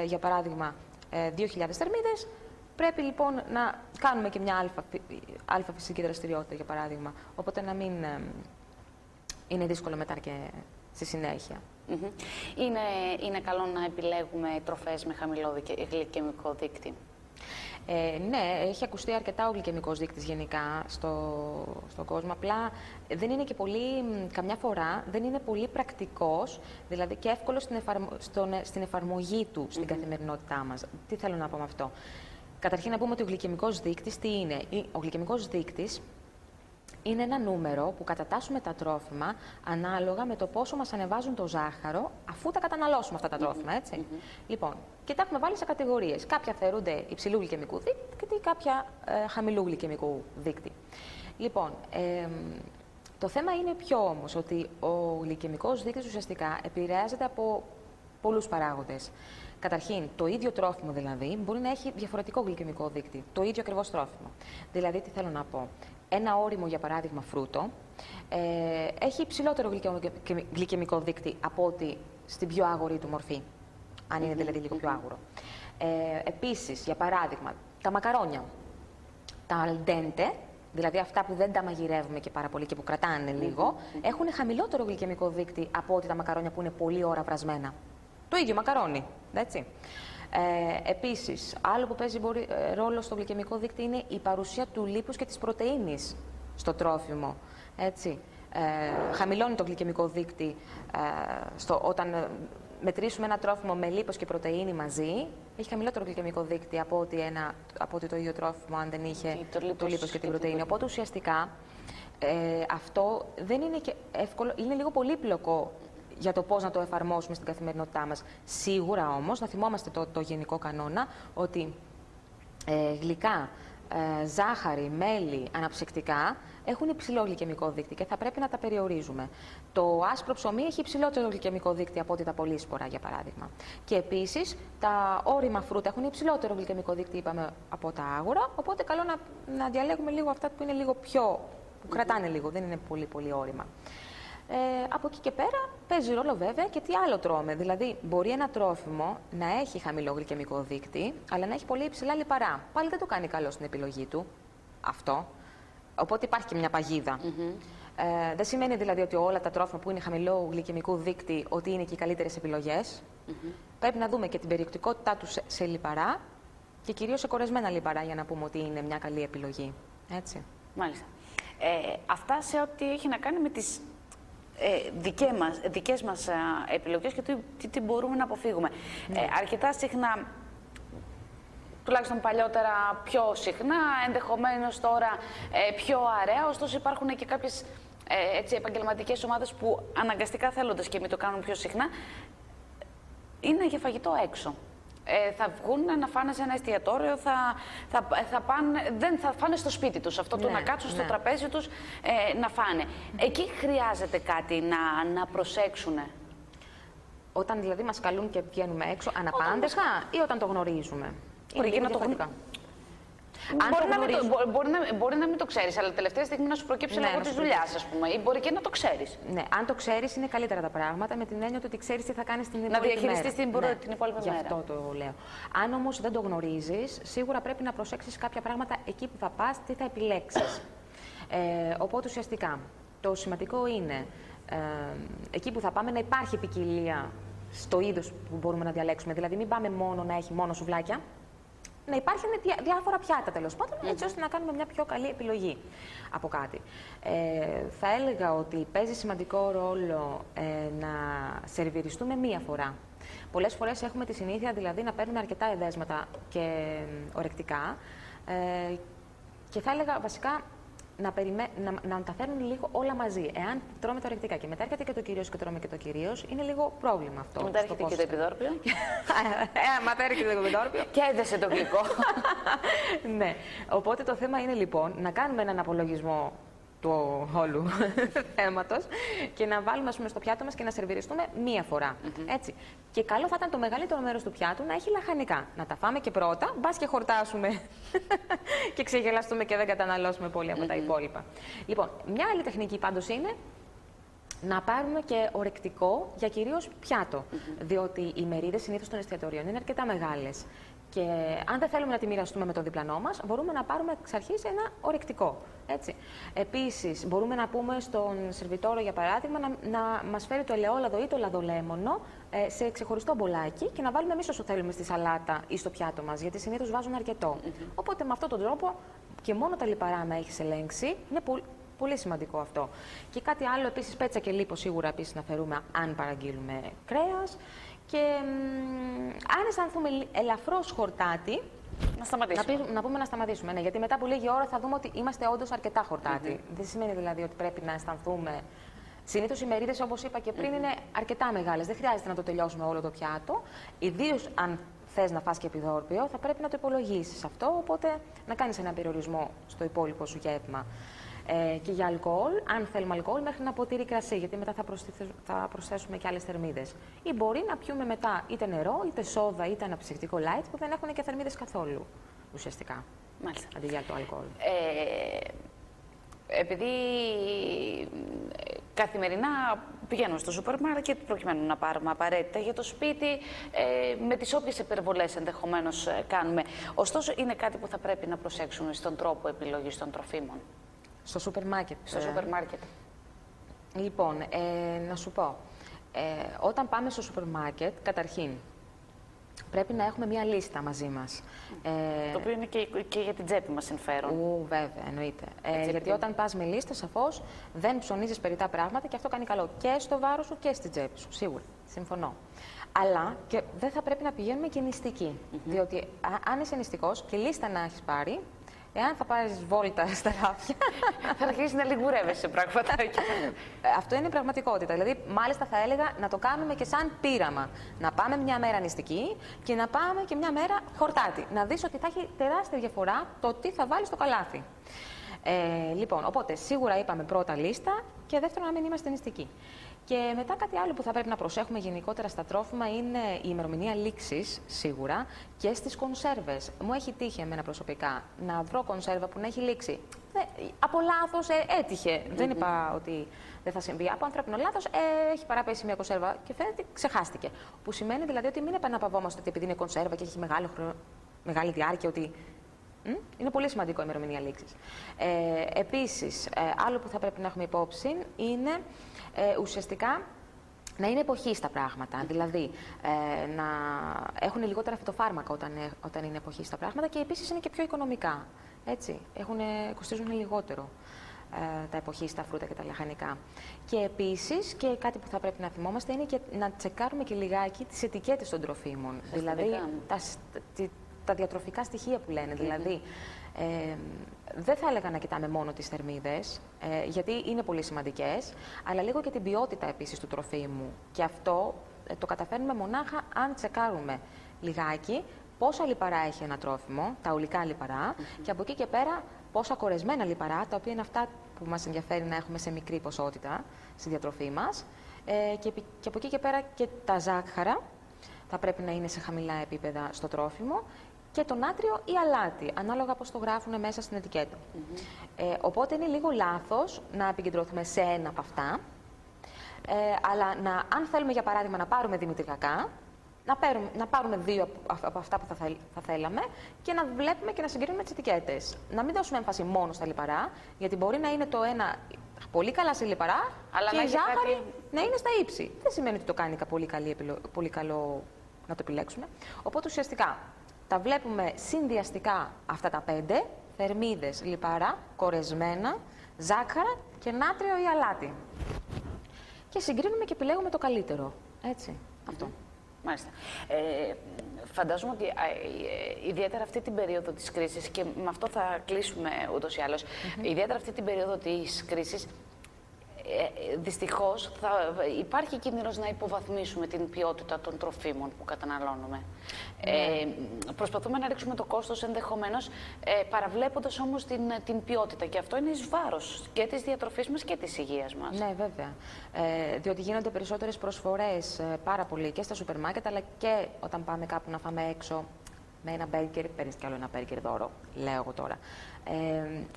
για παράδειγμα, 2.000 θερμίδες. Πρέπει λοιπόν να κάνουμε και μια αλφα φυσική δραστηριότητα, για παράδειγμα. Οπότε να μην είναι δύσκολο μετά και στη συνέχεια. Είναι καλό να επιλέγουμε τροφές με χαμηλό γλυκαιμικό δείκτη. Ναι, έχει ακουστεί αρκετά ο γλυκαιμικός δείκτης γενικά στον κόσμο. Απλά δεν είναι και πολύ, καμιά φορά δεν είναι πολύ πρακτικός, δηλαδή και εύκολο στην εφαρμογή του στην καθημερινότητά μας. Τι θέλω να πω με αυτό. Καταρχήν να πούμε ότι ο γλυκαιμικός δείκτης τι είναι. Ο γλυκαιμικός δείκτης είναι ένα νούμερο που κατατάσσουμε τα τρόφιμα ανάλογα με το πόσο μας ανεβάζουν το ζάχαρο αφού τα καταναλώσουμε αυτά τα τρόφιμα, έτσι. Λοιπόν, και τα έχουμε βάλει σε κατηγορίες. Κάποια θεωρούνται υψηλού γλυκαιμικού δείκτη και κάποια χαμηλού γλυκαιμικού δείκτη. Λοιπόν, το θέμα είναι ποιο όμως, ότι ο γλυκαιμικός δείκτης ουσιαστικά επηρεάζεται από πολλούς παράγοντες. Καταρχήν, το ίδιο τρόφιμο δηλαδή μπορεί να έχει διαφορετικό γλυκαιμικό δείκτη. Το ίδιο ακριβώς τρόφιμο. Δηλαδή, τι θέλω να πω. Ένα όριμο, για παράδειγμα, φρούτο, έχει υψηλότερο γλυκαιμικό δείκτη από ότι στην πιο άγορη του μορφή. Αν είναι δηλαδή λίγο πιο άγουρο. Επίσης, για παράδειγμα, τα μακαρόνια, τα al dente, δηλαδή αυτά που δεν τα μαγειρεύουμε και πάρα πολύ και που κρατάνε λίγο, έχουν χαμηλότερο γλυκαιμικό δείκτη από ότι τα μακαρόνια που είναι πολλή ώρα βρασμένα. Το ίδιο μακαρόνι, έτσι. Επίσης, άλλο που παίζει ρόλο στο γλυκαιμικό δείκτη είναι η παρουσία του λίπους και της πρωτεΐνης στο τρόφιμο. Έτσι. Χαμηλώνει το γλυκαιμικό δείκτη όταν μετρήσουμε ένα τρόφιμο με λίπος και πρωτεΐνη μαζί. Έχει χαμηλότερο γλυκαιμικό δείκτη από ότι το ίδιο τρόφιμο αν δεν είχε το λίπος και την πρωτεΐνη. Οπότε ουσιαστικά αυτό δεν είναι και εύκολο, είναι λίγο πολύπλοκο για το πώς να το εφαρμόσουμε στην καθημερινότητά μας. Σίγουρα όμως να θυμόμαστε το γενικό κανόνα ότι γλυκά, ζάχαρη, μέλι, αναψυκτικά έχουν υψηλό γλυκαιμικό δείκτη και θα πρέπει να τα περιορίζουμε. Το άσπρο ψωμί έχει υψηλότερο γλυκαιμικό δείκτη από ότι τα πολύσπορα, για παράδειγμα. Και επίσης τα όρημα φρούτα έχουν υψηλότερο γλυκαιμικό δείκτη, είπαμε, από τα άγουρα. Οπότε καλό να διαλέγουμε λίγο αυτά που είναι λίγο πιο, που κρατάνε λίγο, δεν είναι πολύ όρημα. Από εκεί και πέρα παίζει ρόλο βέβαια και τι άλλο τρώμε. Δηλαδή, μπορεί ένα τρόφιμο να έχει χαμηλό γλυκαιμικό δείκτη, αλλά να έχει πολύ υψηλά λιπαρά. Πάλι δεν το κάνει καλό στην επιλογή του αυτό. Οπότε υπάρχει και μια παγίδα. Δεν σημαίνει δηλαδή ότι όλα τα τρόφιμα που είναι χαμηλό γλυκαιμικού δείκτη ότι είναι και οι καλύτερες επιλογές. Πρέπει να δούμε και την περιεκτικότητά τους σε λιπαρά και κυρίως σε κορεσμένα λιπαρά για να πούμε ότι είναι μια καλή επιλογή. Έτσι. Μάλιστα. Αυτά σε ό,τι έχει να κάνει με τις δικές μας επιλογές και τι μπορούμε να αποφύγουμε. Αρκετά συχνά, τουλάχιστον παλιότερα πιο συχνά, ενδεχομένως τώρα πιο αραιά, ωστόσο υπάρχουν και κάποιες επαγγελματικές ομάδες που αναγκαστικά θέλοντας και μην το κάνουν πιο συχνά, είναι για φαγητό έξω. Θα βγουν να φάνε σε ένα εστιατόριο, δεν θα φάνε στο σπίτι τους. Αυτό το να κάτσουν στο τραπέζι τους να φάνε. Εκεί χρειάζεται κάτι να προσέξουν. Όταν δηλαδή μας καλούν και βγαίνουμε έξω αναπάντεχα ή όταν το γνωρίζουμε. Μπορεί και να το γνωρίζουμε. Μπορεί να μην το ξέρεις, αλλά τελευταία στιγμή να σου προκύψει λόγω της δουλειάς, ας πούμε, ή μπορεί και να το ξέρεις. Ναι, αν το ξέρεις είναι καλύτερα τα πράγματα, με την έννοια ότι ξέρεις τι θα κάνεις την υπόλοιπη μέρα. Να διαχειριστείς την υπόλοιπη μέρα. Γι' αυτό το λέω. Αν όμως δεν το γνωρίζεις, σίγουρα πρέπει να προσέξεις κάποια πράγματα εκεί που θα πας, τι θα επιλέξεις. Οπότε ουσιαστικά το σημαντικό είναι εκεί που θα πάμε να υπάρχει ποικιλία στο είδος που μπορούμε να διαλέξουμε. Δηλαδή, μην πάμε μόνο να έχει μόνο σουβλάκια. Να υπάρχουν διάφορα πιάτα, τέλος πάντων, έτσι ώστε να κάνουμε μια πιο καλή επιλογή από κάτι. Θα έλεγα ότι παίζει σημαντικό ρόλο να σερβιριστούμε μία φορά. Πολλές φορές έχουμε τη συνήθεια δηλαδή να παίρνουμε αρκετά εδέσματα και ορεκτικά και θα έλεγα βασικά να τα φέρνουν λίγο όλα μαζί. Εάν τρώμε τα ορεκτικά και μετά έρχεται και το κυρίως και τρώμε και το κυρίως, είναι λίγο πρόβλημα αυτό. Μετά έρχεται και το επιδόρπιο. Μετά έρχεται το επιδόρπιο. Και έδεσε το γλυκό. Ναι. Οπότε το θέμα είναι λοιπόν να κάνουμε έναν απολογισμό του όλου θέματος και να βάλουμε στο πιάτο μας και να σερβιριστούμε μία φορά. Έτσι. Και καλό θα ήταν το μεγαλύτερο μέρος του πιάτου να έχει λαχανικά. Να τα φάμε και πρώτα, μπας και χορτάσουμε και ξεγελαστούμε και δεν καταναλώσουμε πολύ από τα υπόλοιπα. Λοιπόν, μια άλλη τεχνική πάντως είναι να πάρουμε και ορεκτικό για κυρίως πιάτο. Διότι οι μερίδες συνήθως των εστιατορίων είναι αρκετά μεγάλες. Και αν δεν θέλουμε να τη μοιραστούμε με τον διπλανό μας, μπορούμε να πάρουμε εξ αρχής ένα ορεκτικό. Έτσι. Επίσης, μπορούμε να πούμε στον σερβιτόρο, για παράδειγμα, να μας φέρει το ελαιόλαδο ή το λαδολέμονο σε ξεχωριστό μπολάκι και να βάλουμε εμείς όσο θέλουμε στη σαλάτα ή στο πιάτο μας, γιατί συνήθως βάζουν αρκετό. Οπότε με αυτόν τον τρόπο και μόνο τα λιπαρά να έχεις ελέγξει, είναι πολύ σημαντικό αυτό. Και κάτι άλλο, επίσης, πέτσα και λίπο σίγουρα επίσης να φερούμε αν παραγγείλουμε κρέας. Και αν αισθανθούμε ελαφρώς χορτάτη, να πούμε να σταματήσουμε. Ναι, γιατί μετά από λίγη ώρα θα δούμε ότι είμαστε όντως αρκετά χορτάτοι. Δεν σημαίνει δηλαδή ότι πρέπει να αισθανθούμε. Συνήθως οι μερίδες, όπως είπα και πριν, είναι αρκετά μεγάλες. Δεν χρειάζεται να το τελειώσουμε όλο το πιάτο. Ιδίως αν θες να φας και επιδόρπιο, θα πρέπει να το υπολογίσεις αυτό. Οπότε να κάνεις ένα περιορισμό στο υπόλοιπο σου γεύμα. Και για αλκοόλ, αν θέλουμε αλκοόλ, μέχρι ένα ποτήρι κρασί, γιατί μετά θα προσθέσουμε και άλλες θερμίδες. Ή μπορεί να πιούμε μετά είτε νερό, είτε σόδα, είτε αναψυκτικό light, που δεν έχουν και θερμίδες καθόλου, ουσιαστικά. Μάλιστα. Αντί για το αλκοόλ. Επειδή Καθημερινά πηγαίνουμε στο σούπερ μάρκετ προκειμένου να πάρουμε απαραίτητα για το σπίτι, με τις όποιες υπερβολές ενδεχομένως κάνουμε. Ωστόσο, είναι κάτι που θα πρέπει να προσέξουμε στον τρόπο επιλογής των τροφίμων. Στο σούπερ μάρκετ. Στο σούπερ μάρκετ. Λοιπόν, να σου πω, όταν πάμε στο σούπερ μάρκετ, καταρχήν, πρέπει να έχουμε μία λίστα μαζί μας. Το οποίο είναι και για την τσέπη μας συμφέρον. Βέβαια, εννοείται. Γιατί όταν πας με λίστα, σαφώς δεν ψωνίζεις περιττά πράγματα και αυτό κάνει καλό και στο βάρος σου και στην τσέπη σου. Σίγουρα. Συμφωνώ. Αλλά και δεν θα πρέπει να πηγαίνουμε και νηστικοί. Διότι αν είσαι νηστικός και λίστα να έχεις πάρει, εάν θα πάρεις βόλτα στα ράφια, θα αρχίσει να λιγουρεύεσαι πραγματάκια. Αυτό είναι πραγματικότητα. Δηλαδή, μάλιστα θα έλεγα να το κάνουμε και σαν πείραμα. Να πάμε μια μέρα νηστική και να πάμε και μια μέρα χορτάτη. Να δεις ότι θα έχει τεράστια διαφορά το τι θα βάλεις στο καλάθι. Λοιπόν, οπότε σίγουρα είπαμε πρώτα λίστα και δεύτερον να μην είμαστε νηστικοί. Και μετά κάτι άλλο που θα πρέπει να προσέχουμε γενικότερα στα τρόφιμα είναι η ημερομηνία λήξης, σίγουρα, και στις κονσέρβες. Μου έχει τύχει εμένα προσωπικά να βρω κονσέρβα που να έχει λήξει. Από λάθος έτυχε. Δεν είπα ότι δεν θα συμβεί. Από ανθρώπινο λάθος έχει παραπέσει μια κονσέρβα και φαίνεται ότι ξεχάστηκε. Που σημαίνει δηλαδή ότι μην επαναπαυόμαστε ότι επειδή είναι κονσέρβα και έχει μεγάλη διάρκεια, ότι είναι πολύ σημαντικό η ημερομηνία λήξης. Επίσης, άλλο που θα πρέπει να έχουμε υπόψη είναι ουσιαστικά να είναι εποχή στα πράγματα. Δηλαδή, να έχουν λιγότερα φυτοφάρμακα όταν είναι εποχή στα πράγματα και επίσης είναι και πιο οικονομικά. Έτσι, κοστίζουν λιγότερο τα εποχή στα φρούτα και τα λαχανικά. Και επίσης, και κάτι που θα πρέπει να θυμόμαστε είναι και να τσεκάρουμε και λιγάκι τις ετικέτες των τροφίμων. Δηλαδή, τα διατροφικά στοιχεία που λένε. Δηλαδή, δεν θα έλεγα να κοιτάμε μόνο τις θερμίδες, γιατί είναι πολύ σημαντικές, αλλά λίγο και την ποιότητα επίσης του τροφίμου. Και αυτό το καταφέρνουμε μονάχα αν τσεκάρουμε λιγάκι πόσα λιπαρά έχει ένα τρόφιμο, τα ολικά λιπαρά, και από εκεί και πέρα πόσα κορεσμένα λιπαρά, τα οποία είναι αυτά που μας ενδιαφέρει να έχουμε σε μικρή ποσότητα στη διατροφή μας, και από εκεί και πέρα και τα ζάχαρα θα πρέπει να είναι σε χαμηλά επίπεδα στο τρόφιμο, και το νάτριο ή αλάτι, ανάλογα πώς το γράφουν μέσα στην ετικέτα. Οπότε είναι λίγο λάθος να επικεντρωθούμε σε ένα από αυτά, αλλά αν θέλουμε για παράδειγμα να πάρουμε δημητριακά, να πάρουμε δύο από αυτά που θα θέλαμε και να βλέπουμε και να συγκρίνουμε τις ετικέτες. Να μην δώσουμε έμφαση μόνο στα λιπαρά, γιατί μπορεί να είναι το ένα πολύ καλά σε λιπαρά, αλλά και η ζάχαρη να είναι στα ύψη. Δεν σημαίνει ότι το κάνει πολύ καλό να το επιλέξουμε. Οπότε ουσιαστικά τα βλέπουμε συνδυαστικά αυτά τα 5, θερμίδες, λιπαρά, κορεσμένα, ζάχαρα και νάτριο ή αλάτι. Και συγκρίνουμε και επιλέγουμε το καλύτερο. Έτσι, αυτό. Μάλιστα. Φαντάζομαι ότι ιδιαίτερα αυτή την περίοδο της κρίσης, και με αυτό θα κλείσουμε ούτως ή άλλως, ιδιαίτερα αυτή την περίοδο της κρίσης, δυστυχώς υπάρχει κίνδυνος να υποβαθμίσουμε την ποιότητα των τροφίμων που καταναλώνουμε. Προσπαθούμε να ρίξουμε το κόστος ενδεχομένως, παραβλέποντας όμως την ποιότητα. Και αυτό είναι εις βάρος και της διατροφής μας και της υγείας μας. Ναι, βέβαια. Διότι γίνονται περισσότερες προσφορές πάρα πολύ και στα σούπερ μάρκετ, αλλά και όταν πάμε κάπου να φάμε έξω με ένα μπέργκερ, παίρνεις κι άλλο ένα μπέργκερ δώρο, λέω εγώ τώρα.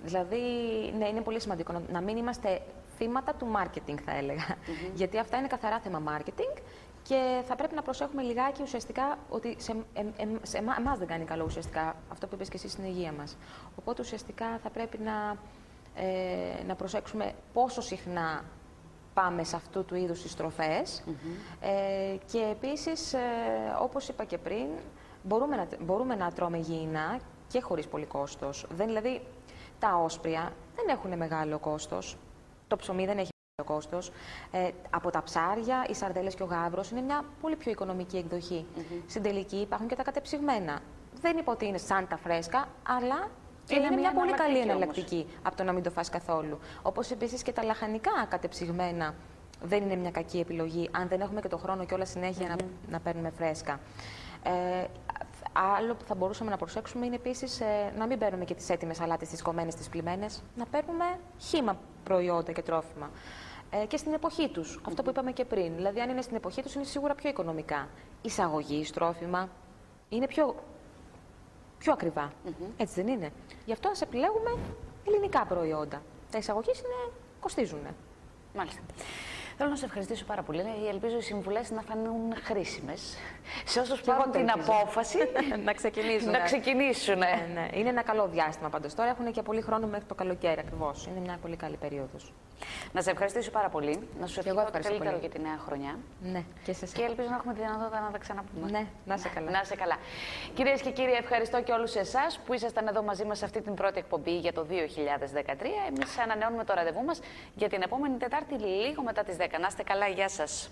Δηλαδή, ναι, είναι πολύ σημαντικό να μην είμαστε θύματα του marketing, θα έλεγα. Γιατί αυτά είναι καθαρά θέμα marketing και θα πρέπει να προσέχουμε λιγάκι ουσιαστικά ότι εμάς δεν κάνει καλό ουσιαστικά αυτό που είπες και εσύ στην υγεία μας. Οπότε ουσιαστικά θα πρέπει να προσέξουμε πόσο συχνά πάμε σε αυτού του είδους τις τροφές και επίσης, όπως είπα και πριν, μπορούμε να τρώμε υγιεινά και χωρίς πολύ κόστος. Δηλαδή, τα όσπρια δεν έχουν μεγάλο κόστος. Το ψωμί δεν έχει μεγάλο κόστος. Από τα ψάρια, οι σαρδέλες και ο γάβρος είναι μια πολύ πιο οικονομική εκδοχή. Στην τελική υπάρχουν και τα κατεψυγμένα. Δεν είπα ότι είναι σαν τα φρέσκα, αλλά και είναι μια πολύ καλή εναλλακτική από το να μην το φας καθόλου. Όπως επίσης και τα λαχανικά κατεψυγμένα δεν είναι μια κακή επιλογή, αν δεν έχουμε και το χρόνο και όλα συνέχεια να παίρνουμε φρέσκα. Άλλο που θα μπορούσαμε να προσέξουμε είναι επίσης να μην παίρνουμε και τις έτοιμες σαλάτες, τις κομμένες, τις πλυμμένες, να παίρνουμε χύμα προϊόντα και τρόφιμα. Και στην εποχή τους, αυτό που είπαμε και πριν. Δηλαδή, αν είναι στην εποχή τους, είναι σίγουρα πιο οικονομικά. Εισαγωγή τρόφιμα είναι πιο ακριβά. Έτσι δεν είναι? Γι' αυτό ας επιλέγουμε ελληνικά προϊόντα. Τα εισαγωγής κοστίζουν. Μάλιστα. Θέλω να σε ευχαριστήσω πάρα πολύ. Ελπίζω οι συμβουλές να φανούν χρήσιμες σε όσους πάρουν την απόφαση να ξεκινήσουν. Να ξεκινήσουν. Ναι. Είναι ένα καλό διάστημα πάντως. Τώρα έχουν και πολύ χρόνο μέχρι το καλοκαίρι ακριβώς. Είναι μια πολύ καλή περίοδος. Να σε ευχαριστήσω πάρα πολύ. Να σου ευχηθώ το καλύτερο για τη νέα χρονιά. Ναι, και σε εσάς. Και ελπίζω να έχουμε τη δυνατότητα να τα ξαναπούμε. Ναι, να είσαι καλά. Να είσαι καλά. Κυρίες και κύριοι, ευχαριστώ και όλους εσάς που ήσασταν εδώ μαζί μας σε αυτή την πρώτη εκπομπή για το 2013. Εμείς ανανεώνουμε το ραντεβού μας για την επόμενη Τετάρτη λίγο μετά τις 10. Να είστε καλά, γεια σας.